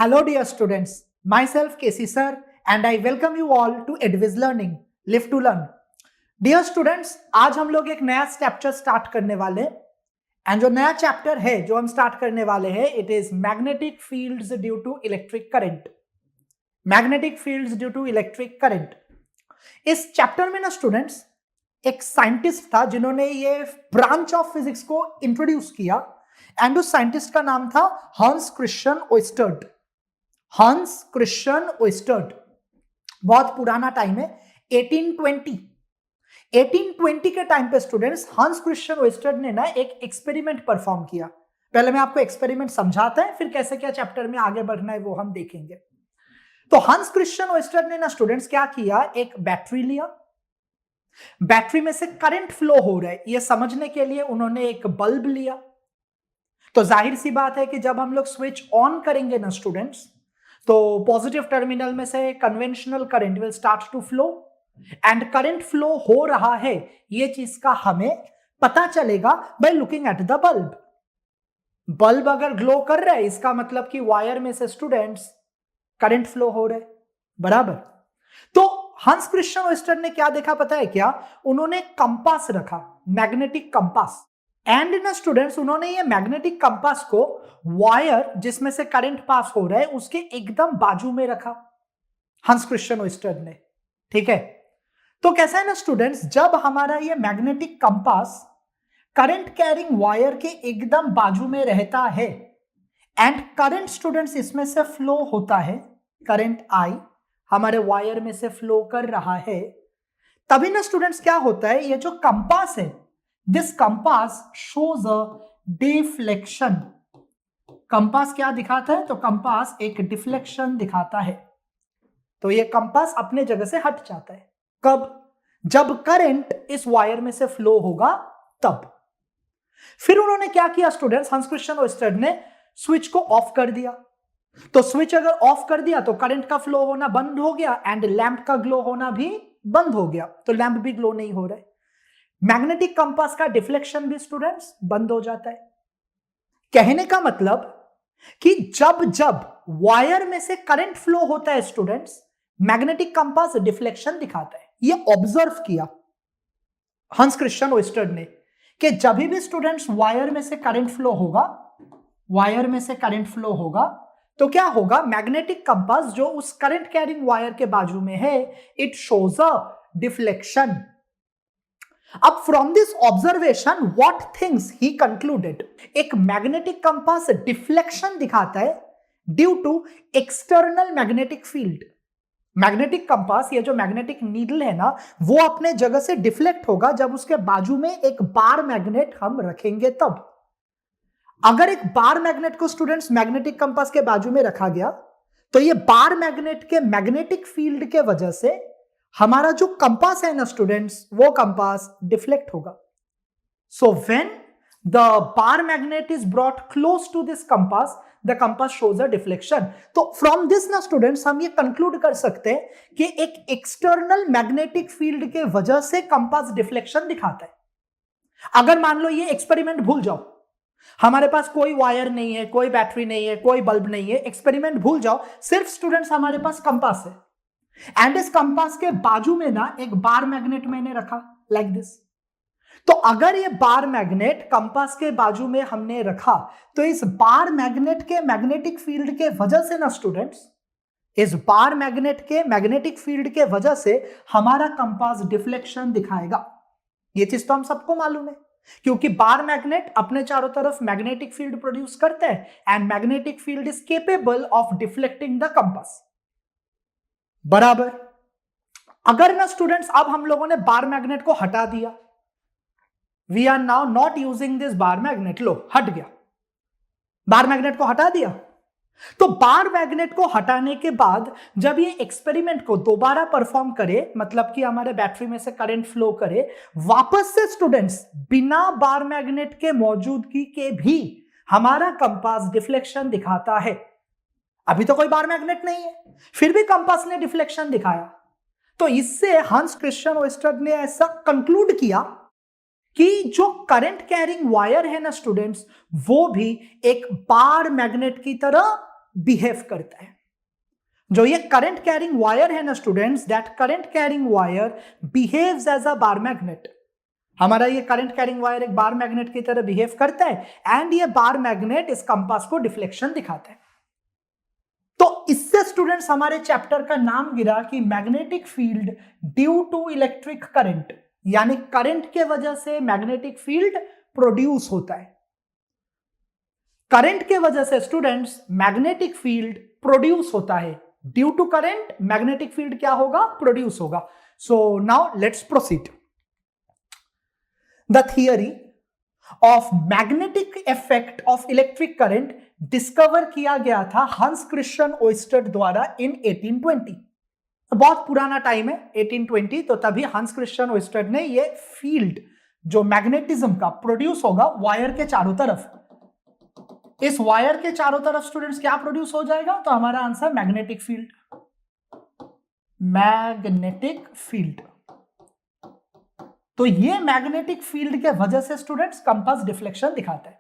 Hello, dear students. Myself, Casey Sir, and I welcome you all to Edviz Learning. Live to learn. Dear students, आज हम लोग एक नया chapter start करने वाले हैं. एंड जो नया चैप्टर है जो हम स्टार्ट करने वाले हैं, it is magnetic fields due to electric current. Magnetic fields due to electric current. इस चैप्टर में ना स्टूडेंट्स, एक साइंटिस्ट था जिन्होंने ये ब्रांच ऑफ फिजिक्स को इंट्रोड्यूस किया, एंड उस साइंटिस्ट का नाम था हंस क्रिश्चियन ओयस्टर्ड. हंस क्रिश्चियन ओयस्टर्ड. बहुत पुराना टाइम है, 1820 के टाइम पे स्टूडेंट्स हंस क्रिश्चियन ओयस्टर्ड ने ना एक एक्सपेरिमेंट परफॉर्म किया. पहले मैं आपको एक्सपेरिमेंट समझाता है, फिर कैसे क्या चैप्टर में आगे बढ़ना है वो हम देखेंगे. तो हंस क्रिश्चियन ओयस्टर्ड ने ना स्टूडेंट्स क्या किया, एक बैटरी लिया. बैटरी में से करंट फ्लो हो रहा है ये समझने के लिए उन्होंने एक बल्ब लिया. तो जाहिर सी बात है कि जब हम लोग स्विच ऑन करेंगे ना स्टूडेंट्स, तो पॉजिटिव टर्मिनल में से conventional current will start to flow, and current flow हो रहा है ये चीज का हमें पता चलेगा by looking at the bulb. Bulb अगर ग्लो कर रहा है इसका मतलब कि वायर में से स्टूडेंट्स करंट फ्लो हो रहा है. बराबर. तो हंस क्रिश्चियन ओयस्टर्ड ने क्या देखा पता है क्या, उन्होंने कंपास रखा, मैग्नेटिक कंपास. एंड ना स्टूडेंट्स उन्होंने ये मैग्नेटिक कंपास को वायर जिसमें से करंट पास हो रहा है उसके एकदम बाजू में रखा हंस क्रिश्चियन ओयस्टर्ड ने. ठीक है. तो कैसा है ना स्टूडेंट्स, जब हमारा ये magnetic compass current carrying wire के एकदम बाजू में रहता है एंड करंट स्टूडेंट्स इसमें से फ्लो होता है, करंट आई हमारे वायर में से फ्लो कर रहा है, तभी ना स्टूडेंट्स क्या होता है, ये जो कंपास है, this compass shows a deflection. Compass क्या दिखाता है, तो कंपास एक डिफ्लेक्शन दिखाता है. तो ये कंपास अपने जगह से हट जाता है. कब? जब करंट इस वायर में से फ्लो होगा तब. फिर उन्होंने क्या किया स्टूडेंट्स, हंस क्रिश्चियन ओयस्टर्ड ने स्विच को ऑफ कर दिया. तो स्विच अगर ऑफ कर दिया तो करंट का फ्लो होना बंद हो गया एंड लैंप का ग्लो होना भी बंद हो गया. तो लैंप भी ग्लो नहीं हो रहा है. मैग्नेटिक कंपास का डिफ्लेक्शन भी स्टूडेंट्स बंद हो जाता है. कहने का मतलब कि जब जब वायर में से करंट फ्लो होता है स्टूडेंट्स, मैग्नेटिक कंपास डिफ्लेक्शन दिखाता है. ये ऑब्जर्व किया हंस क्रिश्चियन ओयस्टर्ड ने कि जब भी स्टूडेंट्स वायर में से करंट फ्लो होगा, वायर में से करंट फ्लो होगा तो क्या होगा, मैग्नेटिक कंपास जो उस करंट कैरिंग वायर के बाजू में है, इट शोज अ डिफ्लेक्शन. अब from this observation what things he concluded, एक मैग्नेटिक कंपास डिफ्लेक्शन दिखाता है due to external magnetic field. Magnetic compass, ये जो मैग्नेटिक नीडल है ना, वो अपने जगह से डिफ्लेक्ट होगा जब उसके बाजू में एक बार मैग्नेट हम रखेंगे तब. अगर एक बार मैग्नेट को स्टूडेंट्स मैग्नेटिक कंपास के बाजू में रखा गया तो ये बार मैग्नेट के मैग्नेटिक फील्ड के वजह से हमारा जो कंपास है ना स्टूडेंट्स, वो कंपास डिफ्लेक्ट होगा. So when the bar magnet is brought close to this compass, the compass shows a deflection. तो फ्रॉम दिस ना स्टूडेंट्स हम ये कंक्लूड कर सकते हैं कि एक एक्सटर्नल मैग्नेटिक फील्ड के वजह से कंपास डिफ्लेक्शन दिखाता है. अगर मान लो ये एक्सपेरिमेंट भूल जाओ, हमारे पास कोई वायर नहीं है, कोई बैटरी नहीं है, कोई बल्ब नहीं है, एक्सपेरिमेंट भूल जाओ, सिर्फ स्टूडेंट्स हमारे पास कंपास है एंड इस कंपास के बाजू में ना एक बार मैग्नेट मैंने रखा लाइक दिस. तो अगर ये बार मैग्नेट कंपास के बाजू में हमने रखा तो इस बार मैग्नेट के मैग्नेटिक फील्ड के वजह से ना स्टूडेंट्स, इस बार मैग्नेट के मैग्नेटिक फील्ड के वजह से हमारा कंपास डिफ्लेक्शन दिखाएगा. ये चीज तो हम सबको मालूम है क्योंकि बार मैग्नेट अपने चारों तरफ मैग्नेटिक फील्ड प्रोड्यूस करते हैं and magnetic field is capable of deflecting the compass. बराबर. अगर ना स्टूडेंट्स अब हम लोगों ने बार मैग्नेट को हटा दिया, we are now not using this bar magnet, लो हट गया, बार मैग्नेट को हटा दिया. तो बार मैग्नेट को हटाने के बाद जब ये एक्सपेरिमेंट को दोबारा परफॉर्म करे, मतलब कि हमारे बैटरी में से करंट फ्लो करे, वापस से स्टूडेंट्स बिना बार मैग्नेट के मौजूदगी के भी हमारा कंपास डिफ्लेक्शन दिखाता है. अभी तो कोई बार मैग्नेट नहीं है, फिर भी कंपास ने डिफ्लेक्शन दिखाया. तो इससे हंस क्रिश्चियन ओयस्टर्ड ने ऐसा कंक्लूड किया कि जो करंट कैरिंग वायर है ना स्टूडेंट्स, वो भी एक बार मैग्नेट की तरह बिहेव करता है। जो ये करंट कैरिंग वायर है ना students, that current carrying wire behaves as a bar magnet. हमारा ये करंट कैरिंग वायर एक बार मैग्नेट की तरह बिहेव करता है एंड ये बार मैग्नेट इस कंपास को डिफ्लेक्शन दिखाता है। तो इससे स्टूडेंट्स हमारे चैप्टर का नाम गिरा कि magnetic field due to electric current, यानी करंट के वजह से मैग्नेटिक फील्ड प्रोड्यूस होता है। करंट के वजह से स्टूडेंट्स मैग्नेटिक फील्ड प्रोड्यूस होता है। Due to current magnetic field क्या होगा? प्रोड्यूस होगा। So now let's proceed. The theory of magnetic effect of electric current discover किया गया था हंस क्रिश्चियन ओयस्टर द्वारा इन 1820। बहुत पुराना टाइम है 1820, तो तभी हंस क्रिश्चियन ओयस्टर ने ये फील्ड जो मैग्नेटिज्म का प्रोड्यूस होगा वायर के चारों तरफ, इस वायर के चारों तरफ स्टूडेंट्स क्या प्रोड्यूस हो जाएगा? तो हमारा answer magnetic field, magnetic field. तो ये मैग्नेटिक फील्ड के वजह से स्टूडेंट्स कंपास डिफ्लेक्शन दिखाता है।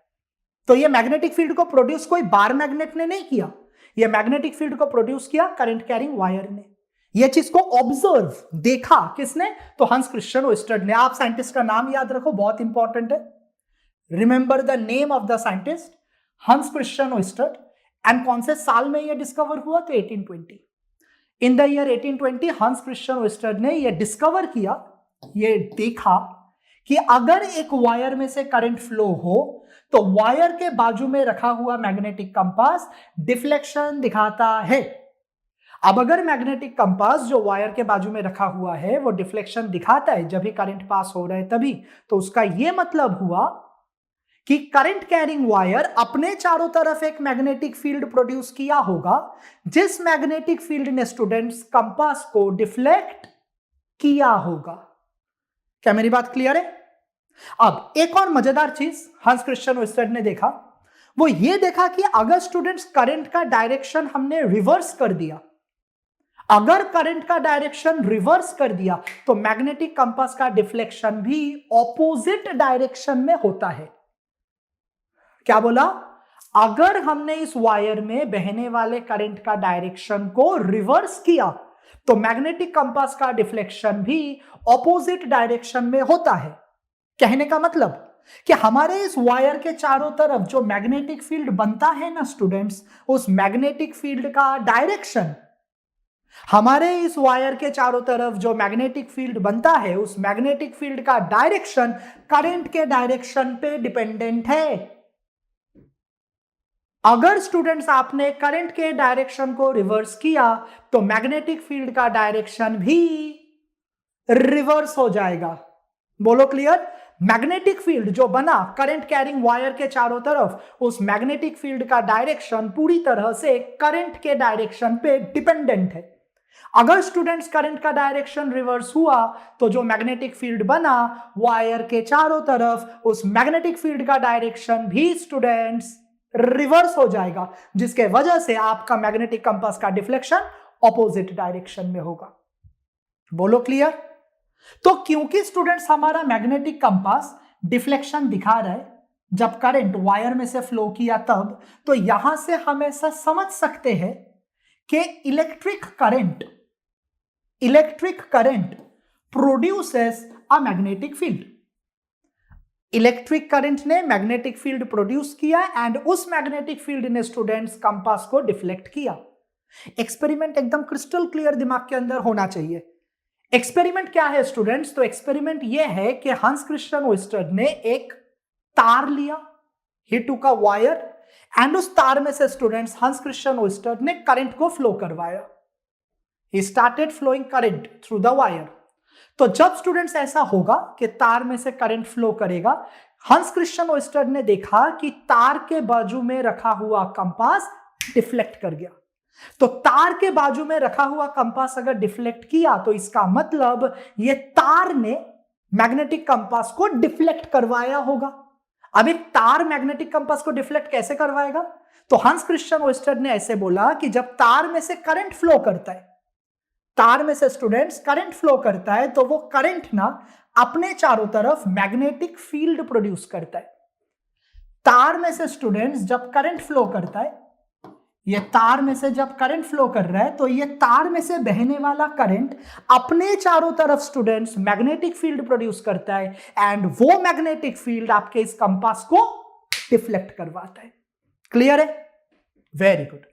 तो ये मैग्नेटिक फील्ड को प्रोड्यूस कोई बार मैग्नेट ने नहीं किया, ये मैग्नेटिक फील्ड को प्रोड्यूस किया करंट कैरिंग वायर ने। ये चीज को ऑब्जर्व देखा किसने? तो हंस क्रिश्चियन ओयस्टर ने। आप साइंटिस्ट का नाम याद रखो, बहुत इंपॉर्टेंट है। Remember the name of the scientist, हंस क्रिश्चियन ओयस्टर। एंड कौन से साल में यह डिस्कवर हुआ? तो 1820। इन द ईयर 1820 हंस क्रिश्चियन ओयस्टर ने यह डिस्कवर किया, ये देखा कि अगर एक वायर में से करंट फ्लो हो तो वायर के बाजू में रखा हुआ मैग्नेटिक कंपास डिफ्लेक्शन दिखाता है। अब अगर मैग्नेटिक कंपास जो वायर के बाजू में रखा हुआ है वो डिफ्लेक्शन दिखाता है जब भी करंट पास हो रहा है तभी, तो उसका यह मतलब हुआ कि करंट कैरिंग वायर अपने चारों तरफ एक मैग्नेटिक फील्ड प्रोड्यूस किया होगा, जिस मैग्नेटिक फील्ड ने स्टूडेंट्स कंपास को डिफ्लेक्ट किया होगा। क्या मेरी बात क्लियर है? अब एक और मजेदार चीज हंस क्रिश्चियन ओयस्टर ने देखा, वो ये देखा कि अगर स्टूडेंट्स करंट का डायरेक्शन हमने रिवर्स कर दिया, अगर करंट का डायरेक्शन रिवर्स कर दिया तो मैग्नेटिक कंपास का डिफ्लेक्शन भी ऑपोजिट डायरेक्शन में होता है। क्या बोला? अगर हमने इस वायर में बहने वाले करंट का डायरेक्शन को रिवर्स किया तो मैग्नेटिक कंपास का डिफ्लेक्शन भी ऑपोजिट डायरेक्शन में होता है। कहने का मतलब कि हमारे इस वायर के चारों तरफ जो मैग्नेटिक फील्ड बनता है ना स्टूडेंट्स, उस मैग्नेटिक फील्ड का डायरेक्शन, हमारे इस वायर के चारों तरफ जो मैग्नेटिक फील्ड बनता है उस मैग्नेटिक फील्ड का डायरेक्शन करंट के डायरेक्शन पे डिपेंडेंट है। अगर स्टूडेंट्स आपने करंट के डायरेक्शन को रिवर्स किया तो मैग्नेटिक फील्ड का डायरेक्शन भी रिवर्स हो जाएगा। बोलो क्लियर? मैग्नेटिक फील्ड जो बना करंट कैरिंग वायर के चारों तरफ, उस मैग्नेटिक फील्ड का डायरेक्शन पूरी तरह से करंट के डायरेक्शन पे डिपेंडेंट है। अगर स्टूडेंट्स करंट का डायरेक्शन रिवर्स हुआ तो जो मैग्नेटिक फील्ड बना वायर के चारों तरफ, उस मैग्नेटिक फील्ड का डायरेक्शन भी स्टूडेंट्स रिवर्स हो जाएगा, जिसके वजह से आपका मैग्नेटिक कंपास का डिफ्लेक्शन ऑपोजिट डायरेक्शन में होगा। बोलो क्लियर? तो क्योंकि स्टूडेंट्स हमारा मैग्नेटिक कंपास डिफ्लेक्शन दिखा रहा है जब करंट वायर में से फ्लो किया तब, तो यहां से हम ऐसा समझ सकते हैं कि electric current produces a magnetic field. Electric current ने मैग्नेटिक फील्ड प्रोड्यूस किया एंड उस मैग्नेटिक फील्ड ने स्टूडेंट्स कंपास को डिफ्लेक्ट किया। एक्सपेरिमेंट एकदम क्रिस्टल क्लियर दिमाग के अंदर होना चाहिए। एक्सपेरिमेंट क्या है स्टूडेंट्स? तो एक्सपेरिमेंट यह है कि हंस क्रिश्चियन ओयस्टर ने एक तार लिया, ही टूक अ वायर, एंड उस तार में से स्टूडेंट्स हंस क्रिश्चियन ओयस्टर ने करंट को फ्लो करवाया। He started flowing current through the wire. तो जब स्टूडेंट्स ऐसा होगा कि तार में से करंट फ्लो करेगा, हंस क्रिश्चियन ओयस्टर ने देखा कि तार के बाजू में रखा हुआ कंपास डिफ्लेक्ट कर गया। तो तार के बाजू में रखा हुआ कंपास अगर डिफ्लेक्ट किया तो इसका मतलब ये तार ने मैग्नेटिक कंपास को डिफ्लेक्ट करवाया होगा। अब एक तार मैग्नेटिक कंपास को डिफ्लेक्ट कैसे करवाएगा? तो हंस क्रिश्चियन ओयस्टर ने ऐसे बोला कि जब तार में से करंट फ्लो करता है, तार में से स्टूडेंट्स करंट फ्लो करता है तो वो करंट ना अपने चारों तरफ मैग्नेटिक फील्ड प्रोड्यूस करता है। तार में से स्टूडेंट्स जब करंट फ्लो करता है, ये तार में से जब करंट फ्लो कर रहा है तो ये तार में से बहने वाला करंट अपने चारों तरफ स्टूडेंट्स मैग्नेटिक फील्ड प्रोड्यूस करता है एंड वो मैग्नेटिक फील्ड आपके इस कंपास को डिफ्लेक्ट करवाता है। क्लियर है? Very good.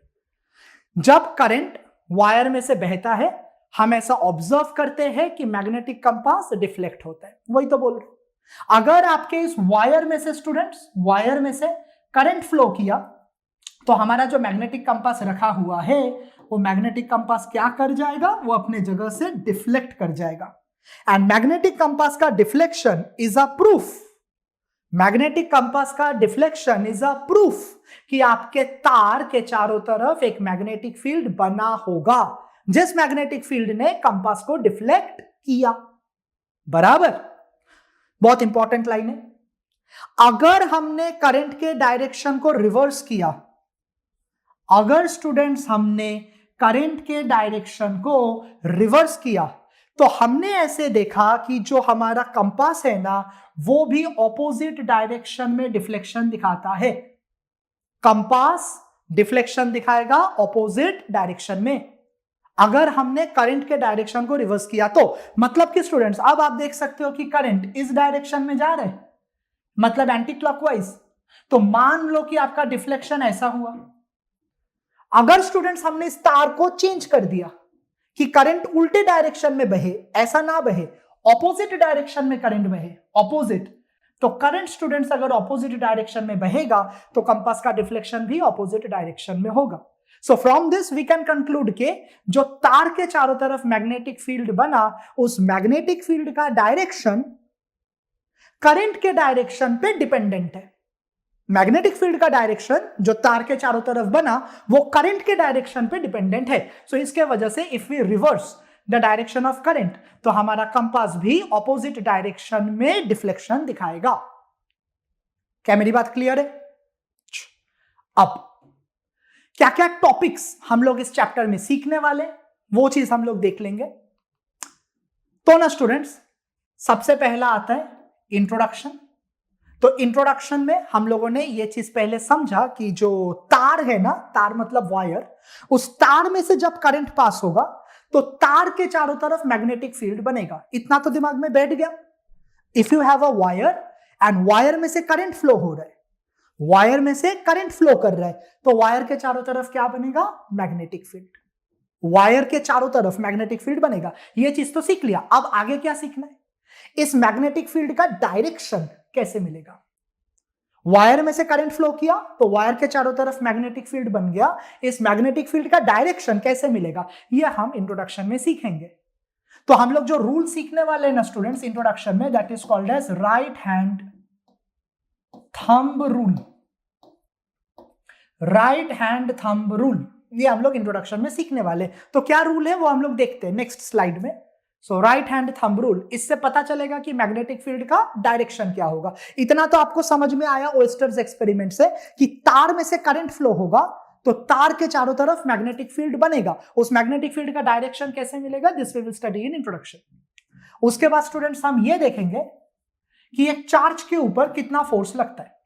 जब करंट वायर में से बहता है हम ऐसा ऑब्जर्व करते हैं कि मैग्नेटिक कंपास डिफ्लेक्ट होता है। वही तो बोल रहे हैं। अगर आपके इस वायर में से स्टूडेंट्स वायर में से करंट फ्लो किया तो हमारा जो मैग्नेटिक कंपास रखा हुआ है वो मैग्नेटिक कंपास क्या कर जाएगा, वो अपने जगह से डिफ्लेक्ट कर जाएगा। एंड मैग्नेटिक कंपास का deflection is a proof, magnetic compass का डिफ्लेक्शन इज अ प्रूफ कि आपके तार के चारों तरफ एक मैग्नेटिक फील्ड बना होगा जिस मैग्नेटिक फील्ड ने कंपास को डिफ्लेक्ट किया। बराबर? बहुत इंपॉर्टेंट लाइन है। अगर हमने करंट के डायरेक्शन को रिवर्स किया, अगर स्टूडेंट्स हमने करंट के डायरेक्शन को रिवर्स किया तो हमने ऐसे देखा कि जो हमारा कंपास है ना वो भी ऑपोजिट डायरेक्शन में डिफ्लेक्शन दिखाता है। कंपास डिफ्लेक्शन दिखाएगा ऑपोजिट डायरेक्शन में अगर हमने करंट के डायरेक्शन को रिवर्स किया। तो मतलब कि स्टूडेंट्स अब आप देख सकते हो कि करंट इस डायरेक्शन में जा रहा है, मतलब एंटी क्लॉकवाइज। तो मान लो कि आपका डिफ्लेक्शन ऐसा हुआ। अगर स्टूडेंट्स हमने इस तार को चेंज कर दिया कि करंट उल्टे डायरेक्शन में बहे, ऐसा ना बहे, ऑपोजिट डायरेक्शन में करंट बहे, ऑपोजिट, तो करंट स्टूडेंट्स अगर ऑपोजिट डायरेक्शन में बहेगा तो कंपास का डिफ्लेक्शन भी ऑपोजिट डायरेक्शन में होगा। So from this we can conclude के जो तार के चारों तरफ मैग्नेटिक फील्ड बना उस मैग्नेटिक फील्ड का डायरेक्शन करंट के डायरेक्शन पे डिपेंडेंट है। मैग्नेटिक फील्ड का डायरेक्शन जो तार के चारों तरफ बना वो करंट के डायरेक्शन पे डिपेंडेंट है। सो इसके वजह से if we reverse the direction of current तो हमारा कंपास भी ऑपोजिट डायरेक्शन में डिफ्लेक्शन दिखाएगा। क्या मेरी बात क्लियर है? अब क्या क्या टॉपिक्स हम लोग इस चैप्टर में सीखने वाले वो चीज हम लोग देख लेंगे। तो ना स्टूडेंट्स सबसे पहला आता है इंट्रोडक्शन। तो इंट्रोडक्शन में हम लोगों ने ये चीज पहले समझा कि जो तार है ना, तार मतलब वायर, उस तार में से जब करंट पास होगा तो तार के चारों तरफ मैग्नेटिक फील्ड बनेगा। इतना तो दिमाग में बैठ गया। If you have a wire and wire में से करंट फ्लो हो रहा है, वायर में से करंट फ्लो कर रहा है तो वायर के चारों तरफ क्या बनेगा? Magnetic field. वायर के चारों तरफ मैग्नेटिक फील्ड बनेगा। ये चीज तो सीख लिया। अब आगे क्या सीखना है? इस मैग्नेटिक फील्ड का डायरेक्शन कैसे मिलेगा। वायर में से करंट फ्लो किया तो वायर के चारों तरफ मैग्नेटिक फील्ड बन गया। इस मैग्नेटिक फील्ड का डायरेक्शन कैसे मिलेगा ये हम इंट्रोडक्शन में सीखेंगे। तो हम लोग जो रूल सीखने वाले हैं ना स्टूडेंट्स इंट्रोडक्शन में, that is called as right hand thumb rule. Right hand thumb rule ये हम लोग इंट्रोडक्शन में सीखने वाले। तो क्या रूल है वो हम लोग देखते हैं नेक्स्ट स्लाइड में। सो राइट हैंड थंब रूल, इससे पता चलेगा कि मैग्नेटिक फील्ड का डायरेक्शन क्या होगा। इतना तो आपको समझ में आया ओएस्टर्स एक्सपेरिमेंट से कि तार में से करंट फ्लो होगा तो तार के चारों तरफ मैग्नेटिक फील्ड बनेगा। उस मैग्नेटिक फील्ड का डायरेक्शन कैसे मिलेगा, this we will study in introduction. उसके बाद स्टूडेंट्स हम ये देखेंगे कि एक चार्ज के ऊपर कितना फोर्स लगता है।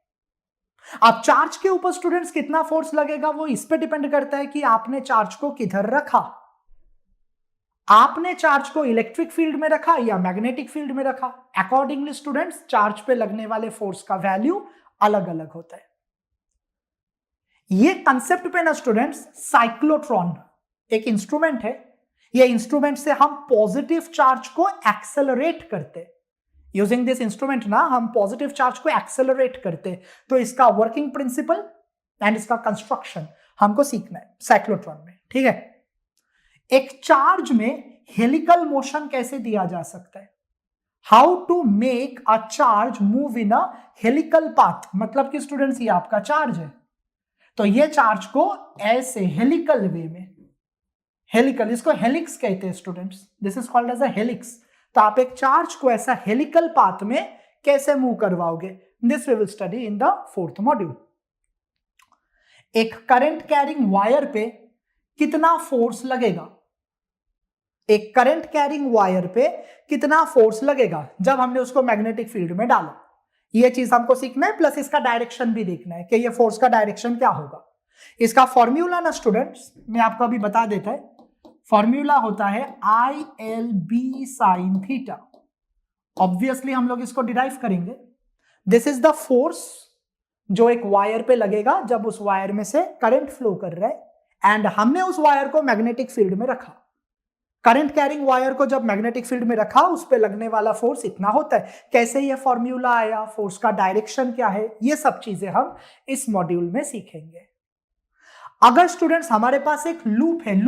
अब चार्ज के ऊपर स्टूडेंट्स कितना फोर्स लगेगा वो इस पे डिपेंड करता है कि आपने चार्ज को किधर रखा। आपने चार्ज को इलेक्ट्रिक फील्ड में रखा या मैग्नेटिक फील्ड में रखा। अकॉर्डिंगली स्टूडेंट्स चार्ज पे लगने वाले फोर्स का वैल्यू अलग अलग होता है। ये कंसेप्ट पे ना स्टूडेंट्स साइक्लोट्रॉन एक इंस्ट्रूमेंट है। ये इंस्ट्रूमेंट से हम पॉजिटिव चार्ज को एक्सेलरेट करते। यूजिंग दिस इंस्ट्रूमेंट ना हम पॉजिटिव चार्ज को एक्सेलरेट करते। तो इसका वर्किंग प्रिंसिपल एंड इसका कंस्ट्रक्शन हमको सीखना है साइक्लोट्रॉन में। ठीक है, एक चार्ज में हेलिकल मोशन कैसे दिया जा सकता है। How to make a charge move in a helical path. मतलब कि स्टूडेंट्स ये आपका चार्ज है तो ये चार्ज को ऐसे हेलिकल वे में, हेलिकल इसको हेलिक्स कहते हैं students, this is called as a helix. तो आप एक चार्ज को ऐसा हेलिकल पाथ में कैसे मूव करवाओगे, this we will study in the 4th module. एक करंट कैरिंग वायर पे कितना फोर्स लगेगा, एक करंट कैरिंग वायर पे कितना फोर्स लगेगा जब हमने उसको मैग्नेटिक फील्ड में डाला। ये चीज हमको सीखना है, प्लस इसका डायरेक्शन भी देखना है कि ये फोर्स का डायरेक्शन क्या होगा। इसका फॉर्मूला ना स्टूडेंट्स मैं आपको अभी बता देता है, फॉर्मूला होता है ILB साइन थीटा। ऑब्वियसली हम लोग इसको डिराइव करेंगे। दिस इज द फोर्स जो एक वायर पे लगेगा जब उस वायर में से करंट फ्लो कर रहा है, एंड हमने उस वायर को मैग्नेटिक फील्ड में रखा। करंट कैरिंग वायर को जब मैग्नेटिक फील्ड में रखा, उस पे लगने वाला फोर्स इतना होता है। कैसे ये फॉर्मूला आया, फोर्स का डायरेक्शन क्या है, ये सब चीजें हम इस मॉड्यूल में सीखेंगे। अगर स्टूडेंट्स हमारे पास एक लूप है,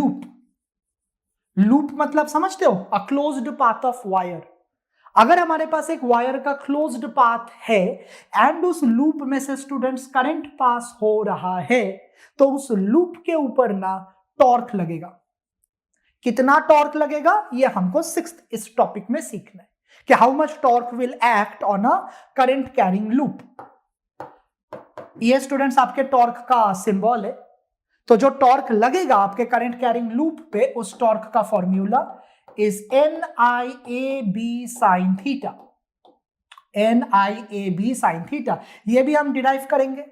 लूप मतलब समझते हो, a closed path of wire. अगर हमारे पास एक वायर का क्लोज्ड पाथ है एंड उस लूप में से स्टूडेंट्स करंट पास हो रहा है, तो उस लूप के ऊपर ना टॉर्क लगेगा। कितना टॉर्क लगेगा ये हमको 6th इस टॉपिक में सीखना है कि how much torque will act on a current carrying loop. ये स्टूडेंट्स आपके टॉर्क का सिंबल है। तो जो टॉर्क लगेगा आपके करंट कैरिंग लूप पे, उस टॉर्क का formula is NIAB sine theta. NIAB sine theta, ये भी हम डिराइव करेंगे,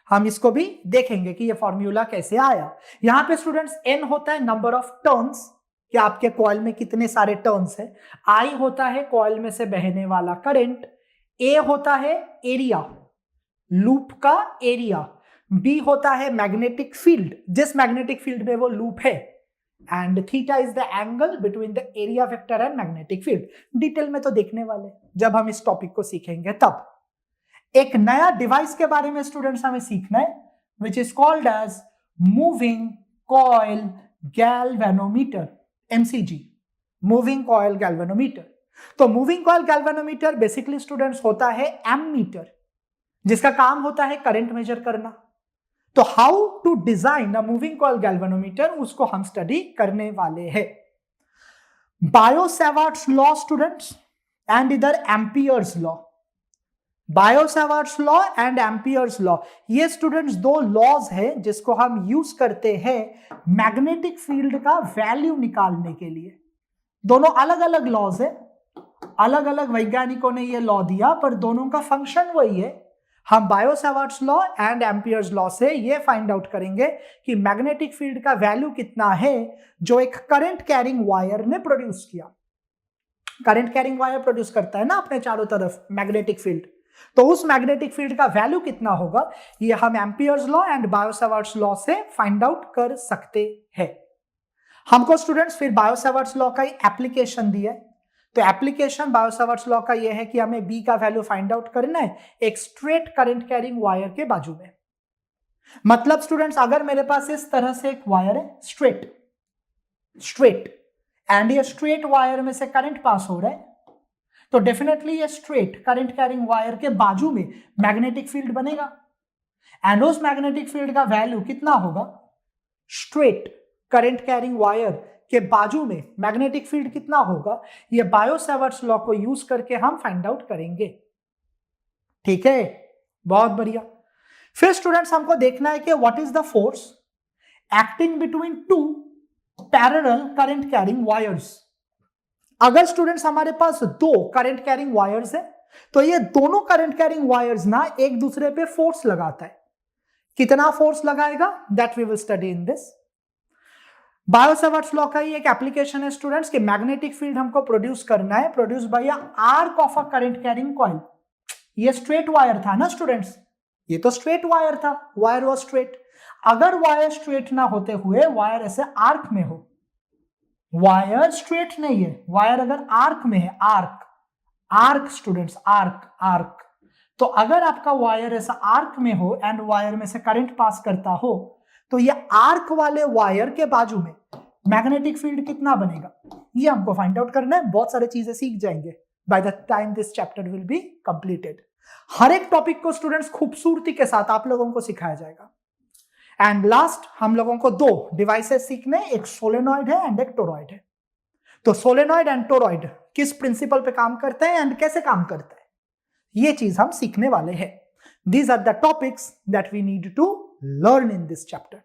हम इसको भी देखेंगे कि ये फॉर्मूला कैसे आया। यहां पे स्टूडेंट्स N होता है नंबर ऑफ टर्न्स, कि आपके कॉइल में कितने सारे टर्न्स है। I होता है कॉइल में से बहने वाला करंट। A होता है एरिया, लूप का एरिया। B होता है मैग्नेटिक फील्ड, जिस मैग्नेटिक फील्ड में वो लूप है। And theta is the angle between the area vector and magnetic field. Detail में तो देखने वाले जब हम इस टॉपिक को सीखेंगे तब। एक नया डिवाइस के बारे में स्टूडेंट्स हमें सीखना है, which is called as moving coil galvanometer, MCG, moving coil galvanometer. तो moving coil galvanometer basically students होता है एमीटर, जिसका काम होता है करंट मेजर करना। तो how to design a moving coil galvanometer, उसको हम स्टडी करने वाले हैं। बायो-सैवर्ट्स लॉ स्टूडेंट्स एंड इधर Ampere's law. Biot Savart's law and Ampere's law, ये स्टूडेंट्स दो लॉज हैं जिसको हम यूज करते हैं मैग्नेटिक फील्ड का वैल्यू निकालने के लिए। दोनों अलग अलग लॉज है, अलग अलग वैज्ञानिकों ने ये लॉ दिया, पर दोनों का फंक्शन वही है। हम बायो-सैवर्ट्स लॉ एंड एम्पियर्स लॉ से ये फाइंड आउट करेंगे कि मैग्नेटिक फील्ड का वैल्यू कितना है जो एक करंट कैरिंग वायर ने प्रोड्यूस किया। करंट कैरिंग वायर प्रोड्यूस करता है ना अपने चारों तरफ मैग्नेटिक फील्ड, तो उस मैग्नेटिक फील्ड का वैल्यू कितना होगा ये हम एम्पियर्स लॉ एंड बायो-सैवर्ट्स लॉ से फाइंड आउट कर सकते हैं। हमको स्टूडेंट्स फिर बायो-सैवर्ट्स लॉ का एप्लीकेशन दिया है। तो एप्लीकेशन बायो-सैवर्ट्स लॉ का यह है कि हमें B का वैल्यू फाइंड आउट करना है एक स्ट्रेट करंट कैरिंग वायर के बाजू में। मतलब स्टूडेंट्स अगर मेरे पास इस तरह से एक वायर है, स्ट्रेट एंड ये स्ट्रेट वायर में से करंट पास हो रहा है, तो डेफिनेटली ये स्ट्रेट करंट कैरिंग वायर के बाजू में मैग्नेटिक फील्ड बनेगा। एंड उस मैग्नेटिक फील्ड का वैल्यू कितना होगा, स्ट्रेट करंट कैरिंग वायर के बाजू में मैग्नेटिक फील्ड कितना होगा, ये बायो-सैवर्ट्स लॉ को यूज करके हम फाइंड आउट करेंगे। ठीक है, बहुत बढ़िया। फिर स्टूडेंट्स हमको देखना है कि what is the force acting between two parallel current carrying wires. अगर स्टूडेंट्स हमारे पास दो करंट कैरिंग वायर्स है, तो ये दोनों करंट कैरिंग वायर्स ना एक दूसरे पे फोर्स लगाता है। कितना फोर्स लगाएगा that we will study in this. Biot Savart's law का ही एक एप्लीकेशन है स्टूडेंट्स कि मैग्नेटिक फील्ड हमको प्रोड्यूस करना है, produce by arc of a current carrying coil. ये स्ट्रेट वायर था ना स्टूडेंट्स, ये तो स्ट्रेट वायर था, वायर वाज स्ट्रेट। अगर वायर स्ट्रेट ना होते हुए वायर ऐसे आर्क में हो, वायर स्ट्रेट नहीं है, वायर अगर आर्क में है, आर्क स्टूडेंट्स, आर्क, तो अगर आपका वायर ऐसा आर्क में हो एंड वायर में से करंट पास करता हो, तो ये आर्क वाले वायर के बाजू में मैग्नेटिक फील्ड कितना बनेगा, ये हमको फाइंड आउट करना है। बहुत सारी चीजें सीख जाएंगे by the time this chapter will be completed. हर एक टॉपिक को स्टूडेंट्स खूबसूरती के साथ आप लोगों को सिखाया जाएगा। एंड लास्ट हम लोगों को दो डिवाइसेस सीखने, एक सोलेनॉइड है एंड एक टोरॉइड है। तो सोलेनॉइड एंड टोरॉइड किस प्रिंसिपल पे काम करते हैं एंड कैसे काम करते हैं, ये चीज हम सीखने वाले हैं। These are the topics that we need to learn in this chapter.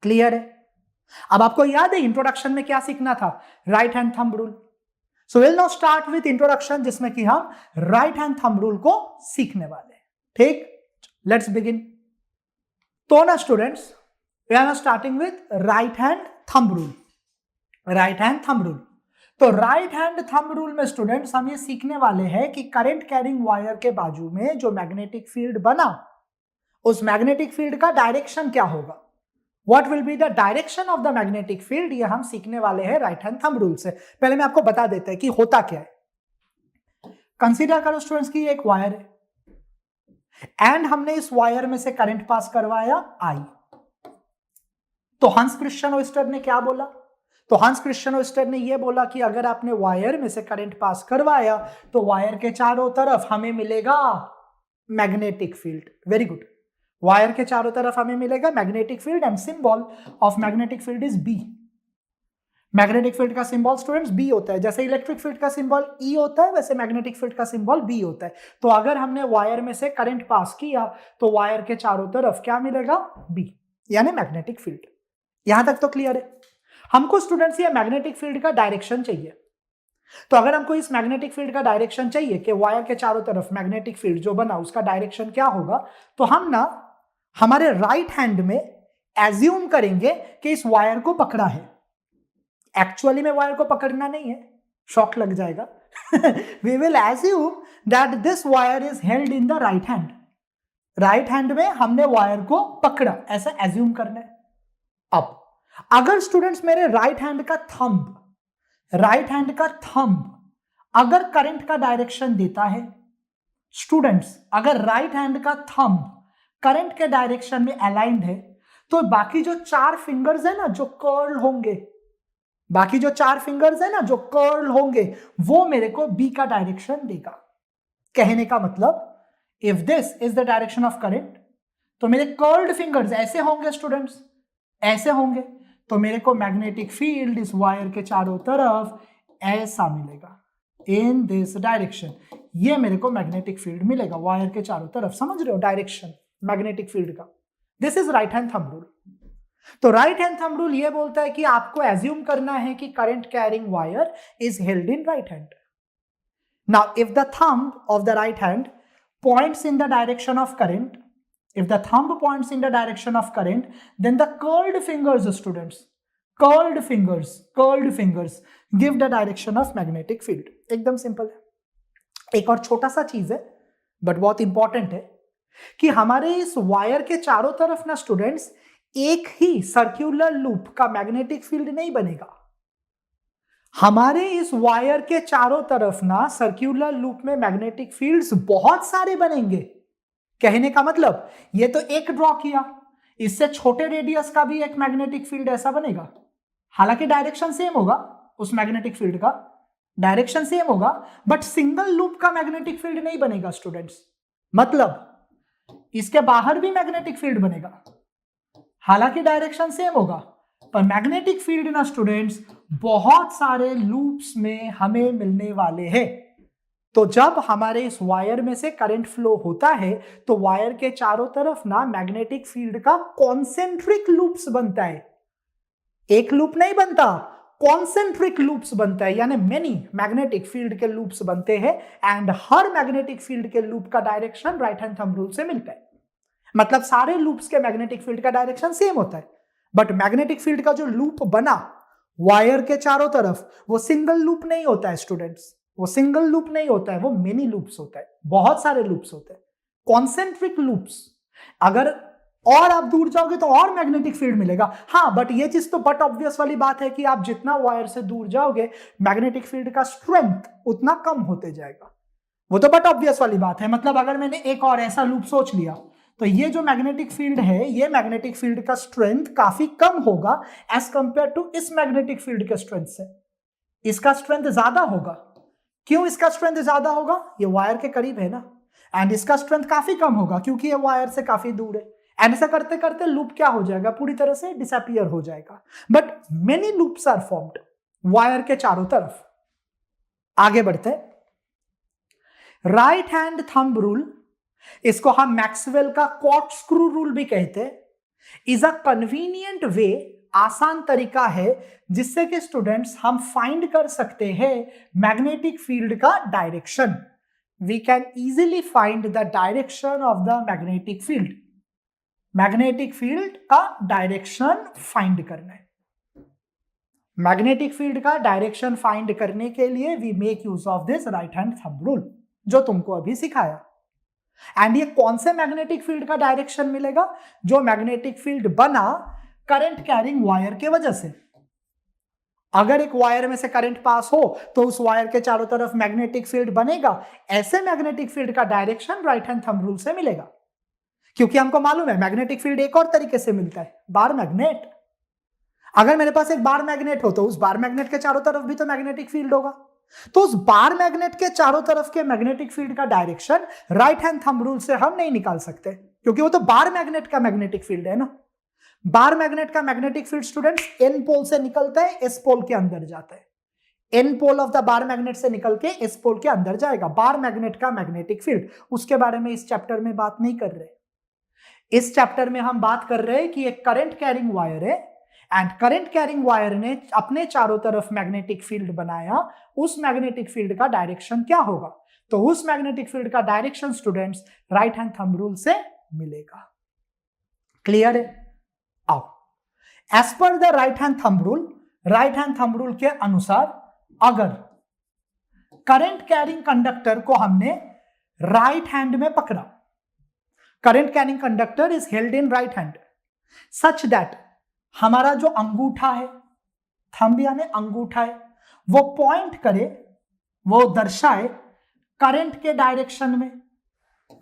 Clear है? अब आपको याद है इंट्रोडक्शन में क्या सीखना था, right hand thumb rule. So will now start with introduction, जिसमें कि हम राइट हैंड थंब रूल को सीखने वाले हैं। ठीक, लेट्स बिगिन। तो ना students, we are starting with right hand thumb rule. Right hand thumb rule, तो राइट हैंड थंब रूल में स्टूडेंट्स हम ये सीखने वाले हैं कि करंट कैरिंग वायर के बाजू में जो मैग्नेटिक फील्ड बना, उस मैग्नेटिक फील्ड का डायरेक्शन क्या होगा, what will be the direction of the magnetic field, ये हम सीखने वाले हैं राइट हैंड थंब रूल से। पहले मैं आपको बता देता है कि होता क्या है। कंसीडर करो स्टूडेंट्स की एक वायर है एंड हमने इस वायर में से करंट पास करवाया आई। तो हंस क्रिश्चियन ओयस्टर ने क्या बोला, तो हंस क्रिश्चियन ओयस्टर ने यह बोला कि अगर आपने वायर में से करंट पास करवाया तो वायर के चारों तरफ हमें मिलेगा magnetic field. Very good, wire के चारों तरफ हमें मिलेगा magnetic field and symbol of magnetic field is B. Magnetic field का सिंबल स्टूडेंट्स बी होता है, जैसे इलेक्ट्रिक फील्ड का सिंबल ई होता है वैसे मैग्नेटिक फील्ड का सिंबल बी होता है। तो अगर हमने वायर में से करंट पास किया तो वायर के चारों तरफ क्या मिलेगा, बी, यानी मैग्नेटिक फील्ड। यहां तक तो क्लियर है। हमको स्टूडेंट्स ये मैग्नेटिक फील्ड का डायरेक्शन चाहिए। तो अगर हमको इस मैग्नेटिक फील्ड का डायरेक्शन चाहिए कि वायर के चारों तरफ मैग्नेटिक फील्ड जो बना उसका डायरेक्शन क्या होगा, तो हम ना हमारे राइट हैंड में एज्यूम करेंगे कि इस वायर को पकड़ा है। एक्चुअली में वायर को पकड़ना नहीं है, शॉक लग जाएगा। We will assume that this wire is held in the right hand. Right hand में हमने वायर को पकड़ा, ऐसा एज्यूम करना है। अब अगर स्टूडेंट्स मेरे राइट हैंड का थंब अगर करंट का डायरेक्शन देता है, स्टूडेंट्स अगर राइट हैंड का थंब करंट के डायरेक्शन में अलाइंड है, तो बाकी जो चार फिंगर्स है ना जो कर्ल होंगे, वो मेरे को बी का डायरेक्शन देगा। कहने का मतलब if this is the direction of current तो मेरे कर्ल्ड फिंगर्स ऐसे होंगे स्टूडेंट्स, ऐसे होंगे, तो मेरे को मैग्नेटिक फील्ड इस वायर के चारों तरफ ऐसा मिलेगा, इन दिस डायरेक्शन। ये मेरे को मैग्नेटिक फील्ड मिलेगा वायर के चारों तरफ। समझ रहे हो डायरेक्शन मैग्नेटिक फील्ड का? This is right hand thumb rule. तो राइट हैंड थंब रूल ये बोलता है कि आपको एज्यूम करना है कि current carrying wire is held in right hand. Now if the thumb of the right hand points in the direction of current, if the thumb points in the direction of current, then the curled fingers, students, curled fingers give the direction of magnetic field. एकदम simple है। एक और छोटा सा चीज है but बहुत important है कि हमारे इस वायर के चारों तरफ ना स्टूडेंट्स एक ही सर्क्यूलर लूप का मैग्नेटिक फील्ड नहीं बनेगा। हमारे इस वायर के चारों तरफ ना सर्क्यूलर लूप में मैग्नेटिक फील्ड्स बहुत सारे बनेंगे। कहने का मतलब ये तो एक ड्रॉ किया, इससे छोटे रेडियस का भी एक मैग्नेटिक फील्ड ऐसा बनेगा। हालांकि डायरेक्शन सेम होगा, उस मैग्नेटिक फील्ड का डायरेक्शन सेम होगा, बट सिंगल लूप का मैग्नेटिक फील्ड नहीं बनेगा स्टूडेंट्स। मतलब इसके बाहर भी मैग्नेटिक फील्ड बनेगा, हालांकि डायरेक्शन सेम होगा, पर मैग्नेटिक फील्ड ना स्टूडेंट्स बहुत सारे लूप्स में हमें मिलने वाले हैं। तो जब हमारे इस वायर में से करंट फ्लो होता है तो वायर के चारों तरफ ना मैग्नेटिक फील्ड का कॉन्सेंट्रिक लूप्स बनता है। एक लूप नहीं बनता, कॉन्सेंट्रिक लूप्स बनता है, यानी मेनी मैग्नेटिक फील्ड के लूप्स बनते हैं एंड हर मैग्नेटिक फील्ड के लूप का direction right hand thumb rule से मिलता है। मतलब सारे लूप्स के मैग्नेटिक फील्ड का डायरेक्शन सेम होता है, बट मैग्नेटिक फील्ड का जो लूप बना वायर के चारों तरफ वो सिंगल लूप नहीं होता है स्टूडेंट्स, वो सिंगल लूप नहीं होता है, वो मेनी लूप्स होता है, बहुत सारे लूप्स होते हैं, कॉन्सेंट्रिक लूप्स। अगर और आप दूर जाओगे तो और मैग्नेटिक फील्ड मिलेगा। हाँ, बट ये चीज तो बट ऑब्वियस वाली बात है कि आप जितना वायर से दूर जाओगे मैग्नेटिक फील्ड का स्ट्रेंथ उतना कम होते जाएगा, वो तो बट ऑब्वियस वाली बात है। मतलब अगर मैंने एक और ऐसा लूप सोच लिया तो ये जो मैग्नेटिक फील्ड है, ये मैग्नेटिक फील्ड का स्ट्रेंथ काफी कम होगा एज कंपेयर टू इस मैग्नेटिक फील्ड के स्ट्रेंथ से। इसका स्ट्रेंथ ज्यादा होगा। क्यों इसका स्ट्रेंथ ज्यादा होगा? ये वायर के करीब है ना, एंड इसका स्ट्रेंथ काफी कम होगा क्योंकि ये वायर से काफी दूर है। एंड ऐसा करते करते लूप क्या हो जाएगा, पूरी तरह से डिसअपीयर हो जाएगा। But many loops are formed wire के चारों तरफ। आगे बढ़ते हैं। राइट हैंड थंब रूल, इसको हम मैक्सवेल का कॉर्कस्क्रू रूल भी कहते हैं, इज अ कन्वीनियंट वे, आसान तरीका है जिससे कि स्टूडेंट्स हम फाइंड कर सकते हैं मैग्नेटिक फील्ड का direction. We can easily find the direction of the magnetic field. Magnetic field का डायरेक्शन फाइंड करना है। मैग्नेटिक फील्ड का डायरेक्शन फाइंड करने के लिए we make use of this right hand thumb rule जो तुमको अभी सिखाया। एंड ये कौन से मैग्नेटिक फील्ड का डायरेक्शन मिलेगा? जो मैग्नेटिक फील्ड बना करंट कैरिंग वायर के वजह से। अगर एक वायर में से करंट पास हो तो उस वायर के चारों तरफ मैग्नेटिक फील्ड बनेगा। ऐसे मैग्नेटिक फील्ड का direction right hand thumb rule से मिलेगा, क्योंकि हमको मालूम है मैग्नेटिक फील्ड एक और तरीके से मिलता है, बार मैग्नेट। अगर मेरे पास एक बार मैग्नेट हो तो उस बार मैग्नेट के चारों तरफ भी तो मैग्नेटिक फील्ड होगा। तो उस बार मैग्नेट के चारों तरफ के मैग्नेटिक फील्ड का direction right hand thumb rule से हम नहीं निकाल सकते, क्योंकि वो तो बार मैग्नेट का मैग्नेटिक फील्ड है ना। बार मैग्नेट का magnetic field students N pole से निकलता है, एस पोल के अंदर जाता है। N pole of the bar magnet से निकल के एस पोल के अंदर जाएगा बार मैग्नेट का मैग्नेटिक फील्ड। उसके बारे में इस चैप्टर में बात नहीं कर रहे। इस चैप्टर में हम बात कर रहे हैं कि एक करंट कैरिंग वायर है एंड करंट कैरिंग वायर ने अपने चारों तरफ मैग्नेटिक फील्ड बनाया। उस मैग्नेटिक फील्ड का डायरेक्शन क्या होगा? तो उस मैग्नेटिक फील्ड का direction students right hand thumb rule से मिलेगा। क्लियर है? आओ, as per the right hand thumb rule के अनुसार अगर करंट कैरिंग कंडक्टर को हमने राइट हैंड में पकड़ा, current carrying conductor is held in right hand such that हमारा जो अंगूठा है, थंब यानी अंगूठा है, वो पॉइंट करे, वो दर्शाए करंट के डायरेक्शन में।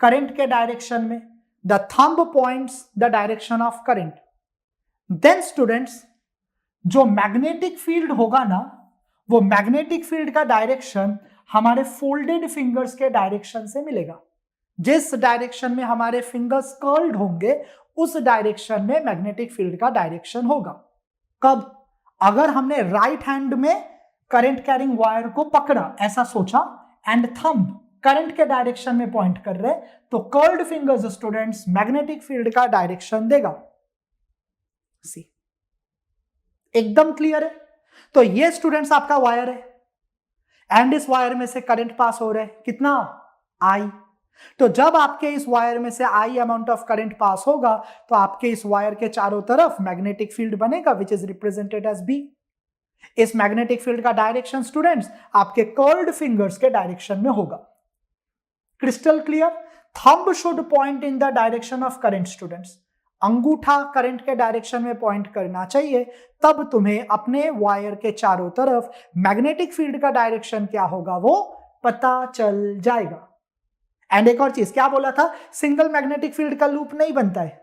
करंट के डायरेक्शन में the thumb points the direction of current. Then students जो मैग्नेटिक फील्ड होगा ना, वो मैग्नेटिक फील्ड का डायरेक्शन हमारे फोल्डेड फिंगर्स के डायरेक्शन से मिलेगा। जिस डायरेक्शन में हमारे फिंगर्स कर्ल्ड होंगे उस डायरेक्शन में मैग्नेटिक फील्ड का डायरेक्शन होगा। कब? अगर हमने राइट हैंड में करंट कैरिंग वायर को पकड़ा, ऐसा सोचा, एंड थंब करंट के डायरेक्शन में पॉइंट कर रहे, तो curled fingers students magnetic field का डायरेक्शन देगा। सी, एकदम क्लियर है? तो ये स्टूडेंट्स आपका वायर है एंड इस वायर में से करंट पास हो रहा है, कितना? आई। तो जब आपके इस वायर में से आई अमाउंट ऑफ करंट पास होगा तो आपके इस वायर के चारों तरफ मैग्नेटिक फील्ड बनेगा which is represented as B. इस मैग्नेटिक फील्ड का डायरेक्शन स्टूडेंट्स आपके कर्ल्ड फिंगर्स के डायरेक्शन में होगा। Crystal clear? Thumb should point in the direction of current students. अंगूठा करंट के डायरेक्शन में पॉइंट करना चाहिए, तब तुम्हें अपने वायर के चारों तरफ मैग्नेटिक फील्ड का डायरेक्शन क्या होगा वो पता चल जाएगा। एंड एक और चीज क्या बोला था, सिंगल मैग्नेटिक फील्ड का लूप नहीं बनता है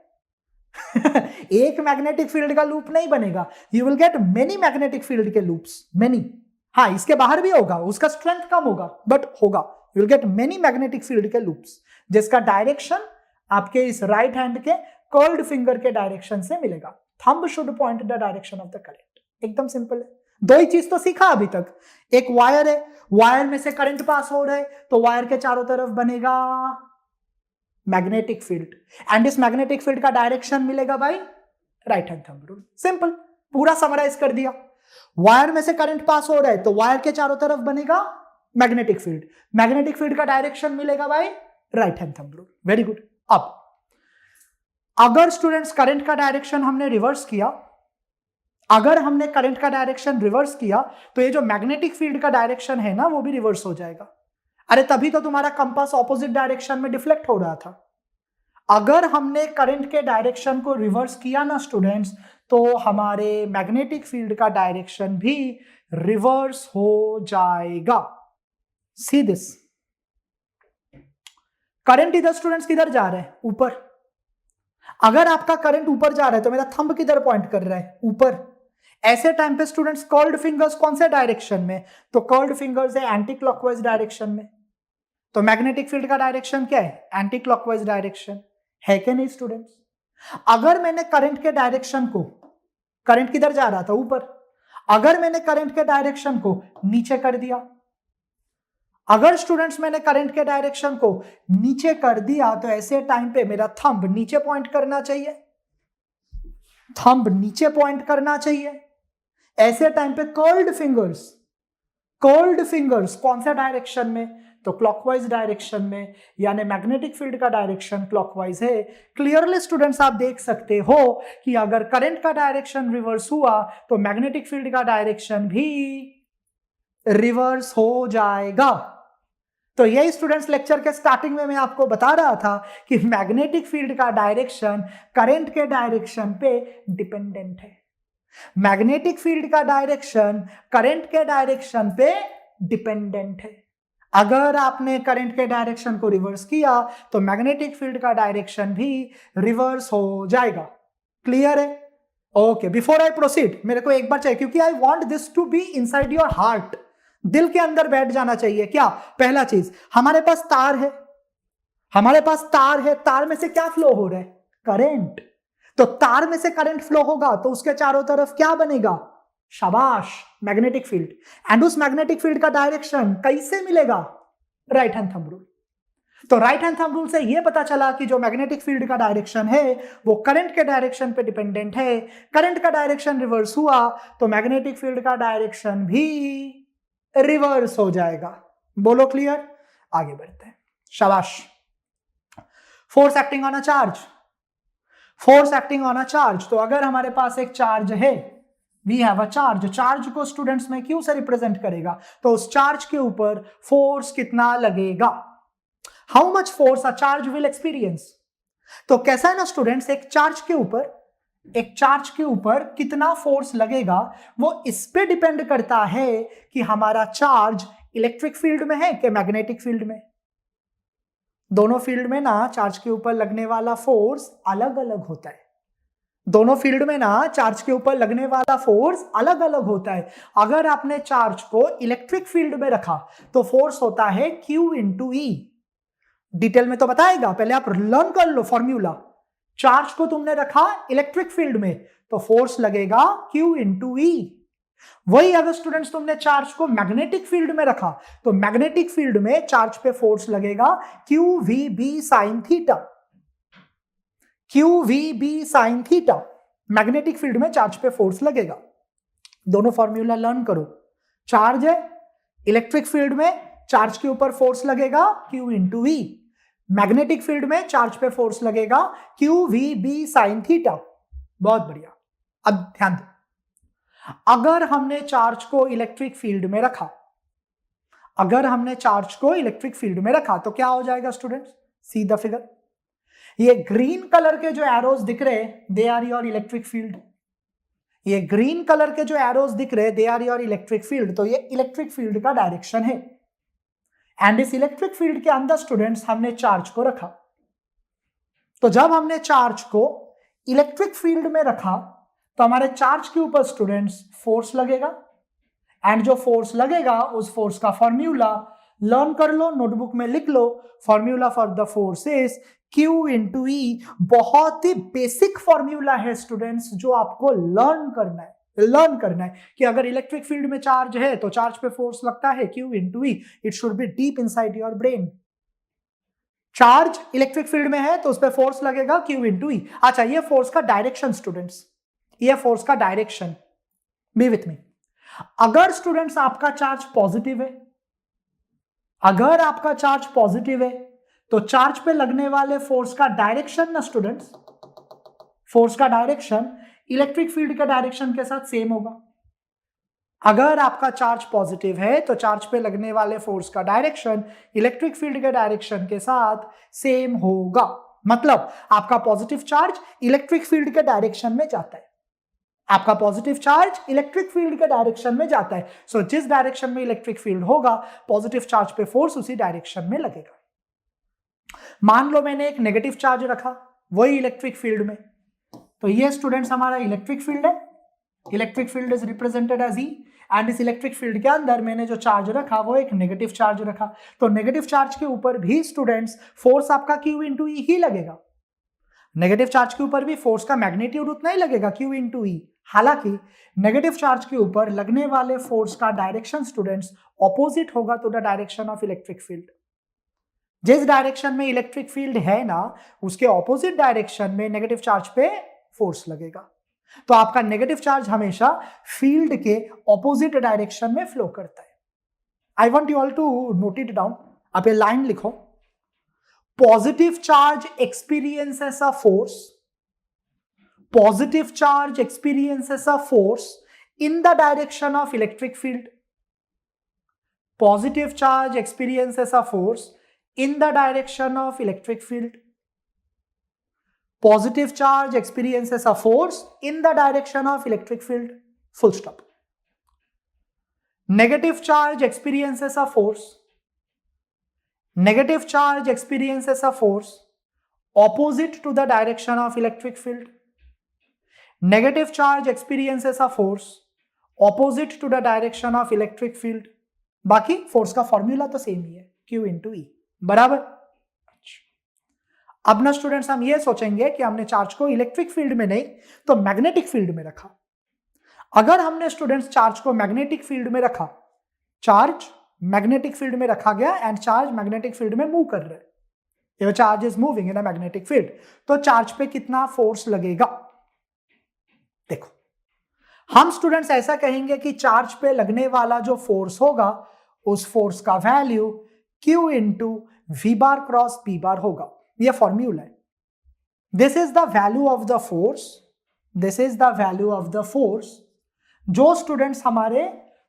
एक मैग्नेटिक फील्ड का लूप नहीं बनेगा, you will get many magnetic field के लूप्स, मेनी। हाँ, इसके बाहर भी होगा, उसका स्ट्रेंथ कम होगा बट होगा। You will get many magnetic field के लूप्स जिसका डायरेक्शन आपके इस राइट हैंड के कर्ल्ड फिंगर के डायरेक्शन से मिलेगा। Thumb should point the direction of the current. एकदम सिंपल है। दो ही चीज तो सीखा अभी तक। एक वायर है, वायर में से करंट पास हो रहा है तो वायर के चारों तरफ बनेगा मैग्नेटिक फील्ड एंड इस मैग्नेटिक फील्ड का डायरेक्शन मिलेगा भाई right hand thumb rule. Simple, पूरा समराइज कर दिया। वायर में से करंट पास हो रहा है तो वायर के चारों तरफ बनेगा मैग्नेटिक फील्ड, मैग्नेटिक फील्ड का डायरेक्शन मिलेगा भाई right hand thumb rule. Very good. अब अगर स्टूडेंट्स करंट का डायरेक्शन हमने रिवर्स किया, अगर हमने करंट का डायरेक्शन रिवर्स किया तो ये जो मैग्नेटिक फील्ड का डायरेक्शन है ना वो भी रिवर्स हो जाएगा। अरे तभी तो तुम्हारा कंपास ऑपोजिट डायरेक्शन में डिफ्लेक्ट हो रहा था। अगर हमने करंट के डायरेक्शन को रिवर्स किया ना स्टूडेंट्स तो हमारे मैग्नेटिक फील्ड का डायरेक्शन भी रिवर्स हो जाएगा। सी दिस, करंट इधर स्टूडेंट्स किधर जा रहा है? ऊपर। अगर आपका करंट ऊपर जा रहा है तो मेरा थंब किधर पॉइंट कर रहा है? ऊपर। ऐसे टाइम पे स्टूडेंट्स कर्ल्ड फिंगर्स कौन से डायरेक्शन में? तो कर्ल्ड फिंगर्स है एंटी क्लॉकवाइज डायरेक्शन में। तो मैग्नेटिक फील्ड का डायरेक्शन क्या है? एंटी क्लॉकवाइज डायरेक्शन है कि नहीं स्टूडेंट्स? अगर मैंने करंट के डायरेक्शन को, करंट किधर जा रहा था? ऊपर, अगर मैंने करंट के डायरेक्शन को नीचे कर दिया, अगर स्टूडेंट्स मैंने करंट के डायरेक्शन को नीचे कर दिया तो ऐसे टाइम पे मेरा थंब नीचे पॉइंट करना चाहिए, थंब नीचे पॉइंट करना चाहिए। ऐसे टाइम पे कर्ल्ड फिंगर्स कौन से डायरेक्शन में? तो क्लॉकवाइज डायरेक्शन में, यानी मैग्नेटिक फील्ड का डायरेक्शन क्लॉकवाइज है। क्लियरली स्टूडेंट्स आप देख सकते हो कि अगर करंट का डायरेक्शन रिवर्स हुआ तो मैग्नेटिक फील्ड का डायरेक्शन भी रिवर्स हो जाएगा। तो यही स्टूडेंट्स लेक्चर के स्टार्टिंग में मैं आपको बता रहा था कि मैग्नेटिक फील्ड का डायरेक्शन करंट के डायरेक्शन पे डिपेंडेंट है। मैग्नेटिक फील्ड का डायरेक्शन करंट के डायरेक्शन पे डिपेंडेंट है। अगर आपने करंट के डायरेक्शन को रिवर्स किया तो मैग्नेटिक फील्ड का डायरेक्शन भी रिवर्स हो जाएगा। क्लियर है? ओके, बिफोर आई प्रोसीड मेरे को एक बार चाहिए, क्योंकि I want this to be inside your heart, दिल के अंदर बैठ जाना चाहिए। क्या? पहला चीज, हमारे पास तार है, हमारे पास तार है, तार में से क्या फ्लो हो रहा है? करंट। तो तार में से करंट फ्लो होगा तो उसके चारों तरफ क्या बनेगा? शाबाश, मैग्नेटिक फील्ड। एंड उस मैग्नेटिक फील्ड का डायरेक्शन कैसे मिलेगा? Right hand thumb rule. तो राइट हैंड थंब रूल से यह पता चला कि जो मैग्नेटिक फील्ड का डायरेक्शन है वो करंट के डायरेक्शन पे डिपेंडेंट है। करंट का डायरेक्शन रिवर्स हुआ तो मैग्नेटिक फील्ड का डायरेक्शन भी रिवर्स हो जाएगा। बोलो क्लियर? आगे बढ़ते हैं। शाबाश। Force acting on a charge, force acting on a charge. तो अगर हमारे पास एक चार्ज है, we have a charge, charge को स्टूडेंट्स में क्यू से रिप्रेजेंट करेगा, तो उस चार्ज के ऊपर फोर्स कितना लगेगा? How much force a charge will experience. तो कैसा है ना स्टूडेंट्स, एक चार्ज के ऊपर कितना फोर्स लगेगा वो इस पे डिपेंड करता है कि हमारा चार्ज इलेक्ट्रिक फील्ड में है कि मैग्नेटिक फील्ड में। दोनों फील्ड में ना चार्ज के ऊपर लगने वाला फोर्स अलग अलग होता है। दोनों फील्ड में ना चार्ज के ऊपर लगने वाला फोर्स अलग अलग होता है। अगर आपने चार्ज को इलेक्ट्रिक फील्ड में रखा तो फोर्स होता है Q इंटू ई। डिटेल में तो बताएगा, पहले आप लर्न कर लो फॉर्मूला। चार्ज को तुमने रखा इलेक्ट्रिक फील्ड में तो फोर्स लगेगा Q इंटू ई। वही अगर स्टूडेंट्स तुमने चार्ज को मैग्नेटिक फील्ड में रखा तो मैग्नेटिक फील्ड में चार्ज पे फोर्स लगेगा QVB sine theta. QVB sine theta, magnetic field में चार्ज पे फोर्स लगेगा। दोनों फॉर्मूला लर्न करो। चार्ज है इलेक्ट्रिक फील्ड में, चार्ज के ऊपर फोर्स लगेगा Q इंटू ई। मैग्नेटिक फील्ड में चार्ज पे फोर्स लगेगा QVB साइन थीटा। बहुत बढ़िया। अब ध्यान दो, अगर हमने चार्ज को इलेक्ट्रिक फील्ड में रखा, अगर हमने चार्ज को इलेक्ट्रिक फील्ड में रखा तो क्या हो जाएगा स्टूडेंट्स? See the figure. ये ग्रीन कलर के जो एरोज दिख रहे they are your electric field. ये ग्रीन कलर के जो एरोज दिख रहे they are your electric field. तो ये इलेक्ट्रिक फील्ड का डायरेक्शन है। एंड इस इलेक्ट्रिक फील्ड के अंदर स्टूडेंट्स हमने चार्ज को रखा। तो जब हमने चार्ज को इलेक्ट्रिक फील्ड में रखा तो हमारे चार्ज के ऊपर स्टूडेंट्स फोर्स लगेगा। एंड जो फोर्स लगेगा उस फोर्स का फॉर्मूला लर्न कर लो, नोटबुक में लिख लो। Formula for the force is Q into E. बहुत ही बेसिक फॉर्मूला है स्टूडेंट्स जो आपको लर्न करना है कि अगर इलेक्ट्रिक फील्ड में चार्ज है तो चार्ज पे फोर्स लगता है Q into E. It should be deep inside your brain. Charge electric field में है तो उस पर फोर्स लगेगा Q इंटू ई। अच्छा, ये फोर्स का डायरेक्शन स्टूडेंट्स, ये फोर्स का डायरेक्शन, बी विथ मी। अगर स्टूडेंट्स आपका चार्ज पॉजिटिव है, अगर आपका चार्ज पॉजिटिव है तो चार्ज पे लगने वाले फोर्स का डायरेक्शन ना स्टूडेंट्स, फोर्स का डायरेक्शन इलेक्ट्रिक फील्ड के डायरेक्शन के साथ सेम होगा। अगर आपका चार्ज पॉजिटिव है तो चार्ज पे लगने वाले फोर्स का डायरेक्शन इलेक्ट्रिक फील्ड के डायरेक्शन के साथ सेम होगा। मतलब आपका पॉजिटिव चार्ज इलेक्ट्रिक फील्ड के डायरेक्शन में जाता है, आपका पॉजिटिव चार्ज इलेक्ट्रिक फील्ड के डायरेक्शन में जाता है। सो जिस डायरेक्शन में इलेक्ट्रिक फील्ड होगा पॉजिटिव चार्ज पे फोर्स उसी डायरेक्शन में लगेगा। मान लो मैंने एक नेगेटिव चार्ज रखा वही इलेक्ट्रिक फील्ड में, तो ये स्टूडेंट्स हमारा इलेक्ट्रिक फील्ड है। Electric field is represented as E. And इस इलेक्ट्रिक फील्ड के अंदर मैंने जो चार्ज रखा वो एक नेगेटिव चार्ज रखा। तो नेगेटिव चार्ज के ऊपर भी स्टूडेंट्स फोर्स आपका Q इंटू ई ही लगेगा। नेगेटिव चार्ज के ऊपर भी फोर्स का मैग्नीट्यूड उतना ही लगेगा Q इंटू ई। हालांकि नेगेटिव चार्ज के ऊपर लगने वाले फोर्स का डायरेक्शन स्टूडेंट्स ऑपोजिट होगा to the direction of electric field. जिस डायरेक्शन में इलेक्ट्रिक फील्ड है ना उसके ऑपोजिट डायरेक्शन में नेगेटिव चार्ज पे फोर्स लगेगा। तो आपका नेगेटिव चार्ज हमेशा फील्ड के ऑपोजिट डायरेक्शन में फ्लो करता है। I want you all to note it down. आप ये लाइन लिखो, positive charge experiences a force, positive charge experiences a force in the direction of electric field. Positive charge experiences a force in the direction of electric field. Positive charge experiences a force in the direction of electric field. Full stop. Negative charge experiences a force. Negative charge experiences a force opposite to the direction of electric field. Negative charge experiences a force opposite to the direction of electric field. बाकी force का formula तो same ही है, Q into ई, बराबर। अब ना students हम ये सोचेंगे कि हमने चार्ज को इलेक्ट्रिक फील्ड में नहीं तो मैग्नेटिक फील्ड में रखा। अगर हमने स्टूडेंट्स चार्ज को मैग्नेटिक फील्ड में रखा, चार्ज मैग्नेटिक फील्ड में रखा गया एंड चार्ज मैग्नेटिक फील्ड में मूव कर रहे हैं, charge is moving in a magnetic field, तो चार्ज पे कितना फोर्स लगेगा? देखो, हम स्टूडेंट्स ऐसा कहेंगे कि चार्ज पे लगने वाला जो फोर्स होगा उस फोर्स का value Q into V bar cross P bar होगा। यह फॉर्म्यूला है। This is the value of the force, this is the value of the force जो स्टूडेंट्स हमारे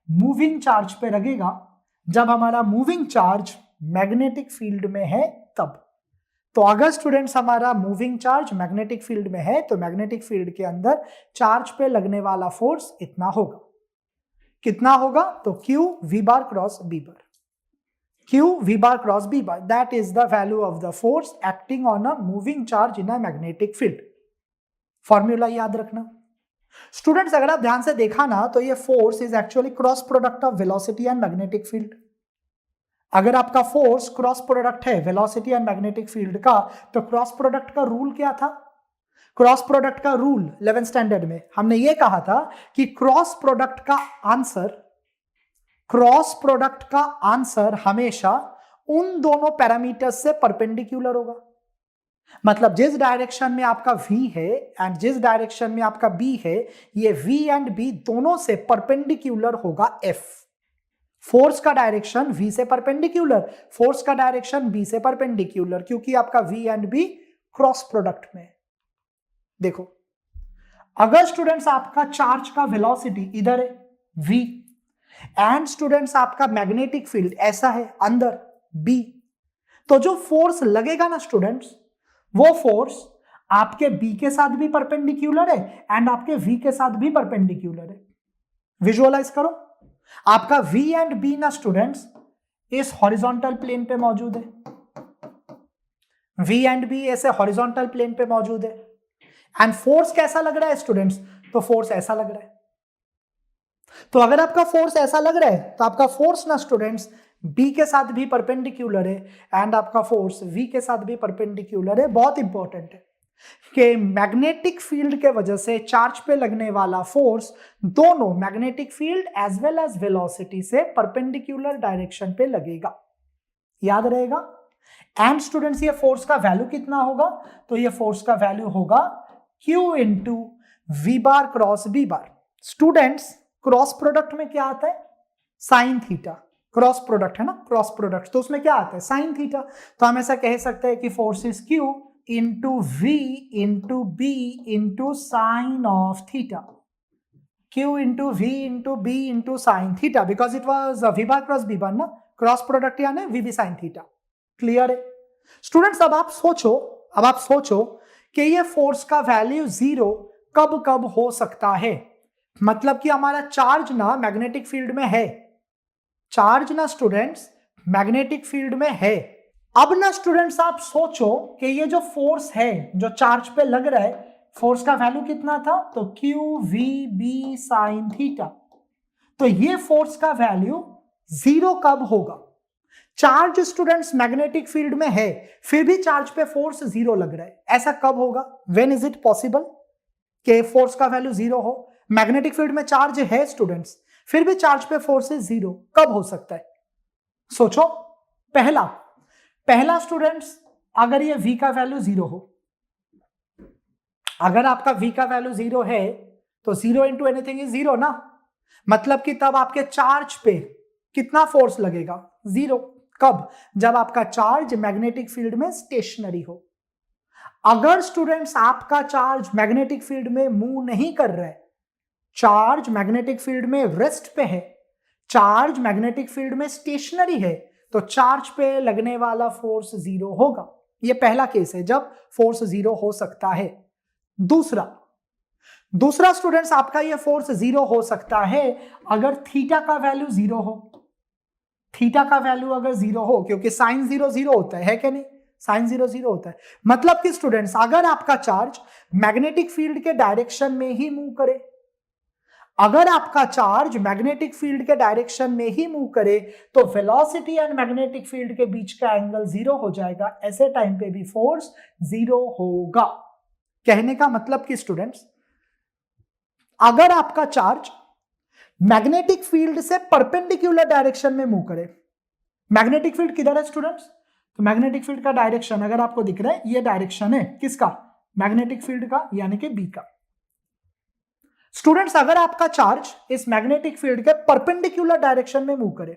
मूविंग चार्ज पे लगेगा जब हमारा मूविंग चार्ज मैग्नेटिक फील्ड में है तब। तो अगर स्टूडेंट्स हमारा मूविंग चार्ज मैग्नेटिक फील्ड में है तो मैग्नेटिक फील्ड के अंदर चार्ज पे लगने वाला फोर्स इतना होगा। कितना होगा? तो Q V bar cross B bar, Q V bar cross B bar, that is the value of the force acting on a moving charge in a magnetic field. Formula याद रखना स्टूडेंट्स। अगर आप ध्यान से देखा ना तो ये force is actually cross product of velocity and magnetic field. अगर आपका फोर्स क्रॉस प्रोडक्ट है वेलोसिटी एंड मैग्नेटिक फील्ड का, तो क्रॉस प्रोडक्ट का रूल क्या था? क्रॉस प्रोडक्ट का रूल 11th स्टैंडर्ड में हमने ये कहा था कि क्रॉस प्रोडक्ट का आंसर हमेशा उन दोनों पैरामीटर्स से परपेंडिकुलर होगा। मतलब जिस डायरेक्शन में आपका V है एंड जिस डायरेक्शन में आपका B है, ये V एंड B दोनों से परपेंडिकुलर होगा F। फोर्स का डायरेक्शन V से परपेंडिकुलर, फोर्स का डायरेक्शन B से परपेंडिकुलर, क्योंकि आपका V and B cross product में। देखो, अगर स्टूडेंट्स आपका चार्ज का वेलोसिटी इधर है V एंड स्टूडेंट्स आपका मैग्नेटिक फील्ड ऐसा है अंदर B, तो जो फोर्स लगेगा ना स्टूडेंट्स, वो फोर्स आपके B के साथ भी परपेंडिकुलर है एंड आपके V के साथ भी परपेंडिकुलर है। विजुअलाइज करो, आपका V एंड B ना स्टूडेंट्स इस हॉरिजॉन्टल प्लेन पे मौजूद है, V एंड B ऐसे हॉरिजॉन्टल प्लेन पे मौजूद है एंड फोर्स कैसा लग रहा है स्टूडेंट्स? तो फोर्स ऐसा लग रहा है। तो अगर आपका फोर्स ऐसा लग रहा है तो आपका फोर्स ना स्टूडेंट्स B के साथ भी परपेंडिकुलर है एंड आपका फोर्स V के साथ भी परपेंडिकुलर है। बहुत इंपॉर्टेंट है कि मैग्नेटिक फील्ड के वजह से चार्ज पे लगने वाला फोर्स दोनों magnetic field as well as velocity से परपेंडिकुलर डायरेक्शन पे लगेगा। याद रहेगा। एंड स्टूडेंट्स ये फोर्स का वैल्यू कितना होगा? तो ये फोर्स का वैल्यू होगा Q into V bar cross B bar. Students cross product में क्या आता है? Sine theta. क्रॉस प्रोडक्ट है ना, क्रॉस प्रोडक्ट, तो उसमें क्या आता है? Sine theta. तो हम ऐसा कह सकते हैं कि force is Q into V into B into sign of theta. Q into V into B into sine theta, because it was V bar cross B बार ना, क्रॉस प्रोडक्ट यानी V B sine theta. Clear है students? अब आप सोचो कि ये force का value 0 कब कब हो सकता है। मतलब कि हमारा चार्ज ना मैग्नेटिक फील्ड में है, चार्ज ना स्टूडेंट्स मैग्नेटिक फील्ड में है। अब ना स्टूडेंट्स आप सोचो कि ये जो फोर्स है जो चार्ज पे लग रहा है, फोर्स का वैल्यू कितना था? तो Q V B sine theta. तो ये फोर्स का वैल्यू 0 कब होगा? चार्ज स्टूडेंट्स मैग्नेटिक फील्ड में है फिर भी चार्ज पे फोर्स 0 लग रहा है, ऐसा कब होगा? व्हेन इज इट पॉसिबल कि फोर्स का वैल्यू 0 हो? मैग्नेटिक फील्ड में चार्ज है स्टूडेंट्स फिर भी चार्ज पे फोर्स 0, कब हो सकता है? सोचो। पहला स्टूडेंट्स अगर ये V का वैल्यू 0 हो, अगर आपका V का वैल्यू 0 है तो 0 इंटू एनीथिंग इज 0 ना, मतलब कि तब आपके चार्ज पे कितना फोर्स लगेगा? 0। कब? जब आपका चार्ज मैग्नेटिक फील्ड में स्टेशनरी हो। अगर स्टूडेंट्स आपका चार्ज मैग्नेटिक फील्ड में मूव नहीं कर रहा है, चार्ज मैग्नेटिक फील्ड में रेस्ट पे है, चार्ज मैग्नेटिक फील्ड में स्टेशनरी है, तो चार्ज पे लगने वाला फोर्स जीरो होगा। ये पहला केस है जब फोर्स जीरो हो सकता है। दूसरा स्टूडेंट्स आपका ये फोर्स जीरो हो सकता है अगर थीटा का वैल्यू जीरो हो। थीटा का वैल्यू अगर जीरो हो, क्योंकि साइन जीरो जीरो होता है कि नहीं? साइन जीरो जीरो होता है। मतलब कि स्टूडेंट्स अगर आपका चार्ज मैग्नेटिक फील्ड के डायरेक्शन में ही मूव करे, अगर आपका चार्ज मैग्नेटिक फील्ड के डायरेक्शन में ही मूव करे तो वेलोसिटी एंड मैग्नेटिक फील्ड के बीच का एंगल जीरो हो जाएगा। ऐसे टाइम पे भी फोर्स जीरो होगा। कहने का मतलब कि स्टूडेंट्स अगर आपका चार्ज मैग्नेटिक फील्ड से परपेंडिकुलर डायरेक्शन में मूव करे, मैग्नेटिक फील्ड किधर है स्टूडेंट्स? तो मैग्नेटिक फील्ड का डायरेक्शन अगर आपको दिख रहा है, ये डायरेक्शन है किसका? मैग्नेटिक फील्ड का, यानी कि बी का। स्टूडेंट्स अगर आपका चार्ज इस मैग्नेटिक फील्ड के परपेंडिकुलर डायरेक्शन में मूव करे,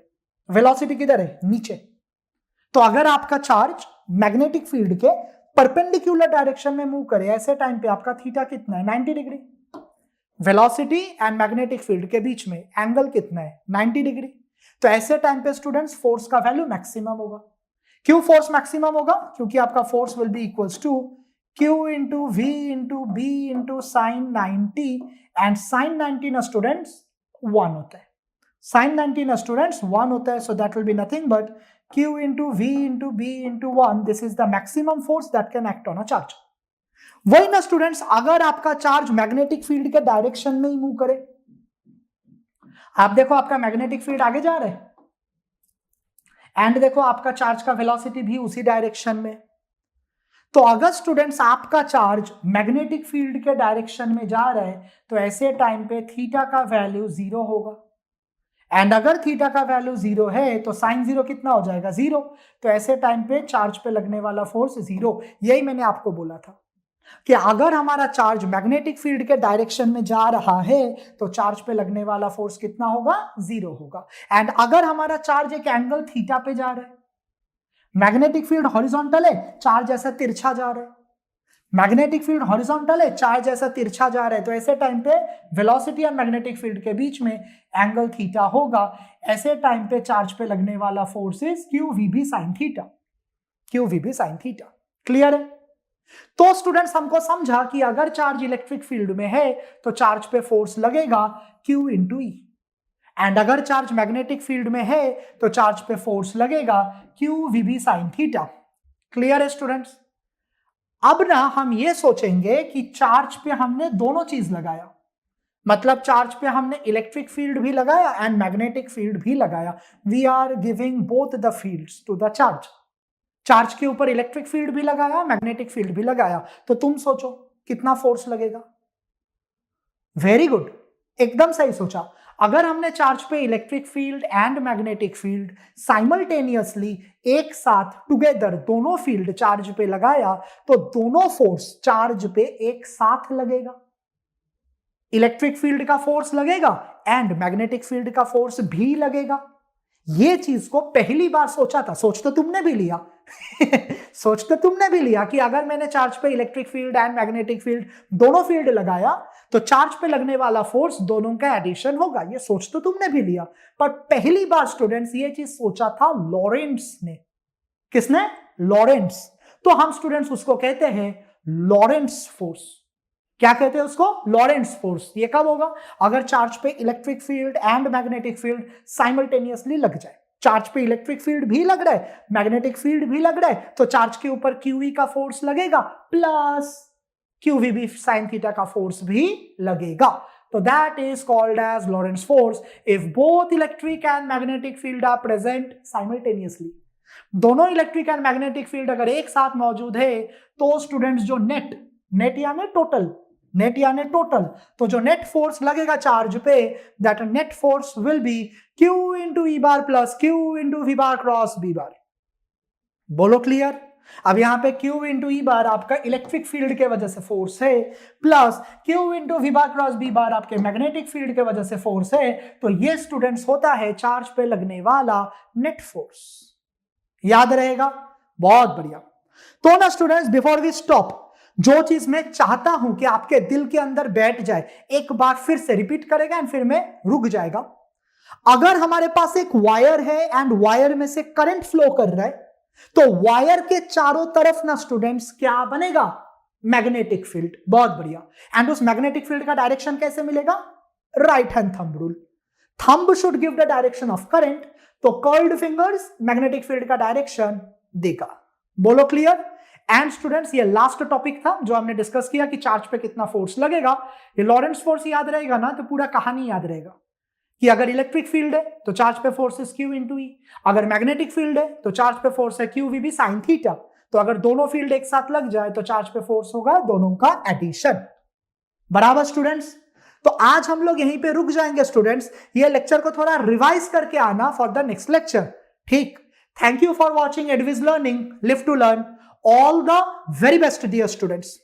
वेलोसिटी किधर है? नीचे। तो अगर आपका चार्ज मैग्नेटिक फील्ड के परपेंडिकुलर डायरेक्शन में मूव करे, ऐसे टाइम पे आपका थीटा कितना है? 90 degree. Velocity and magnetic field के बीच में एंगल कितना है? 90 डिग्री। तो ऐसे टाइम पे स्टूडेंट्स फोर्स का वैल्यू मैक्सिमम होगा। क्यों फोर्स मैक्सिमम होगा? क्योंकि आपका force will be equals to Q into V into B into sine 90, and sine 90 ना स्टूडेंट्स 1 होता है। साइन 90 ना स्टूडेंट्स 1 होता है, so that will be nothing but Q into V into B into 1, this is the maximum force that can act on a charge. वही ना students अगर आपका चार्ज मैग्नेटिक फील्ड के डायरेक्शन में ही मूव करे, आप देखो आपका मैग्नेटिक फील्ड आगे जा रहा है एंड देखो आपका चार्ज का वेलोसिटी भी उसी डायरेक्शन में। तो अगर स्टूडेंट्स आपका चार्ज मैग्नेटिक फील्ड के डायरेक्शन में जा रहा है तो ऐसे टाइम पे थीटा का वैल्यू जीरो होगा, एंड अगर थीटा का वैल्यू जीरो है तो साइन जीरो कितना हो जाएगा? जीरो। तो ऐसे टाइम पे चार्ज पे लगने वाला फोर्स जीरो। यही मैंने आपको बोला था कि अगर हमारा चार्ज मैग्नेटिक फील्ड के डायरेक्शन में जा रहा है तो चार्ज पे लगने वाला फोर्स कितना होगा? जीरो होगा। एंड अगर हमारा चार्ज एक एंगल थीटा पे जा रहा है, मैग्नेटिक फील्ड हॉरिजॉन्टल है, चार्ज ऐसा तिरछा जा रहा है, मैग्नेटिक फील्ड हॉरिजॉन्टल है, चार्ज ऐसा तिरछा जा रहा है, तो ऐसे टाइम पे वेलोसिटी और मैग्नेटिक फील्ड के बीच में एंगल थीटा होगा। ऐसे टाइम पे चार्ज पे लगने वाला force is QVB sin theta. QVB sin theta. Clear है? तो स्टूडेंट्स हमको समझा कि अगर चार्ज इलेक्ट्रिक फील्ड में है तो चार्ज पे फोर्स लगेगा Q इंटू E, एंड अगर चार्ज मैग्नेटिक फील्ड में है तो चार्ज पे फोर्स लगेगा QVB sin थीटा। क्लियर है स्टूडेंट्स? अब ना हम ये सोचेंगे कि चार्ज पे हमने दोनों चीज लगाया, मतलब चार्ज पे हमने इलेक्ट्रिक फील्ड भी लगाया एंड मैग्नेटिक फील्ड भी लगाया। We are giving both the fields to the charge. Charge के ऊपर इलेक्ट्रिक फील्ड भी लगाया, मैग्नेटिक फील्ड भी लगाया, तो तुम सोचो कितना फोर्स लगेगा? वेरी गुड, एकदम सही सोचा। अगर हमने चार्ज पे electric field and magnetic field simultaneously एक साथ टुगेदर दोनों फील्ड चार्ज पे लगाया तो दोनों फोर्स चार्ज पे एक साथ लगेगा। इलेक्ट्रिक फील्ड का फोर्स लगेगा एंड मैग्नेटिक फील्ड का फोर्स भी लगेगा। ये चीज को पहली बार सोचा था, सोच तो तुमने भी लिया सोच तो तुमने भी लिया कि अगर मैंने चार्ज पे electric field and magnetic field दोनों फील्ड लगाया तो चार्ज पे लगने वाला फोर्स दोनों का एडिशन होगा। ये सोच तो तुमने भी लिया, पर पहली बार स्टूडेंट्स ये चीज सोचा था लॉरेंट्ज ने। किसने? लॉरेंट्ज। तो हम स्टूडेंट्स उसको कहते हैं लॉरेंट्ज फोर्स। क्या कहते हैं उसको? लॉरेंट्ज फोर्स। ये कब होगा? अगर चार्ज पे electric field and magnetic field simultaneously लग जाए। चार्ज पे इलेक्ट्रिक फील्ड भी लग रहा है, मैग्नेटिक फील्ड भी लग रहा है, तो चार्ज के ऊपर QE का फोर्स लगेगा प्लस QVB sin थीटा का फोर्स भी लगेगा। तो that is called as Lorentz force if both electric and magnetic field are present simultaneously. दोनों इलेक्ट्रिक एंड मैग्नेटिक फील्ड अगर एक साथ मौजूद है तो स्टूडेंट्स जो नेट यानी टोटल, तो जो नेट फोर्स लगेगा चार्ज पे, that net force will B Q into E bar plus Q into V bar cross B बार। बोलो क्लियर? अब यहां पे Q इंटू E बार आपका इलेक्ट्रिक फील्ड के वजह से फोर्स है, plus Q into V bar cross B बार आपके मैग्नेटिक फील्ड के वजह से फोर्स है। तो ये स्टूडेंट्स होता है चार्ज पे लगने वाला नेट फोर्स। याद रहेगा? बहुत बढ़िया। तो ना स्टूडेंट्स, बिफोर वी स्टॉप, जो चीज मैं चाहता हूं कि आपके दिल के अंदर बैठ जाए, एक बार फिर से रिपीट करेगा एंड फिर मैं रुक जाएगा। अगर हमारे पास एक वायर है एंड वायर में से करंट फ्लो कर रहा है, तो वायर के चारों तरफ ना स्टूडेंट्स क्या बनेगा? Magnetic field. बहुत बढ़िया। एंड उस मैग्नेटिक फील्ड का डायरेक्शन कैसे मिलेगा? Right hand thumb rule. Thumb should give the direction of current, तो कर्ल्ड फिंगर्स मैग्नेटिक फील्ड का डायरेक्शन देगा। बोलो क्लियर? एंड स्टूडेंट्स, ये लास्ट टॉपिक था जो हमने डिस्कस किया कि चार्ज पे कितना फोर्स लगेगा। ये लॉरेंट्ज फोर्स याद रहेगा ना, तो पूरा कहानी याद रहेगा कि अगर इलेक्ट्रिक फील्ड है तो चार्ज पे फोर्स इज Q इंटू ई, अगर मैग्नेटिक फील्ड है तो चार्ज पे फोर्स है QVB साइन थीटा। तो अगर दोनों फील्ड एक साथ लग जाए तो चार्ज पे फोर्स होगा दोनों का एडिशन। बराबर स्टूडेंट्स? तो आज हम लोग यहीं पे रुक जाएंगे स्टूडेंट्स। ये लेक्चर को थोड़ा रिवाइज करके आना फॉर द नेक्स्ट लेक्चर, ठीक? Thank you for watching Edwise learning, live to learn. All the very best dear students.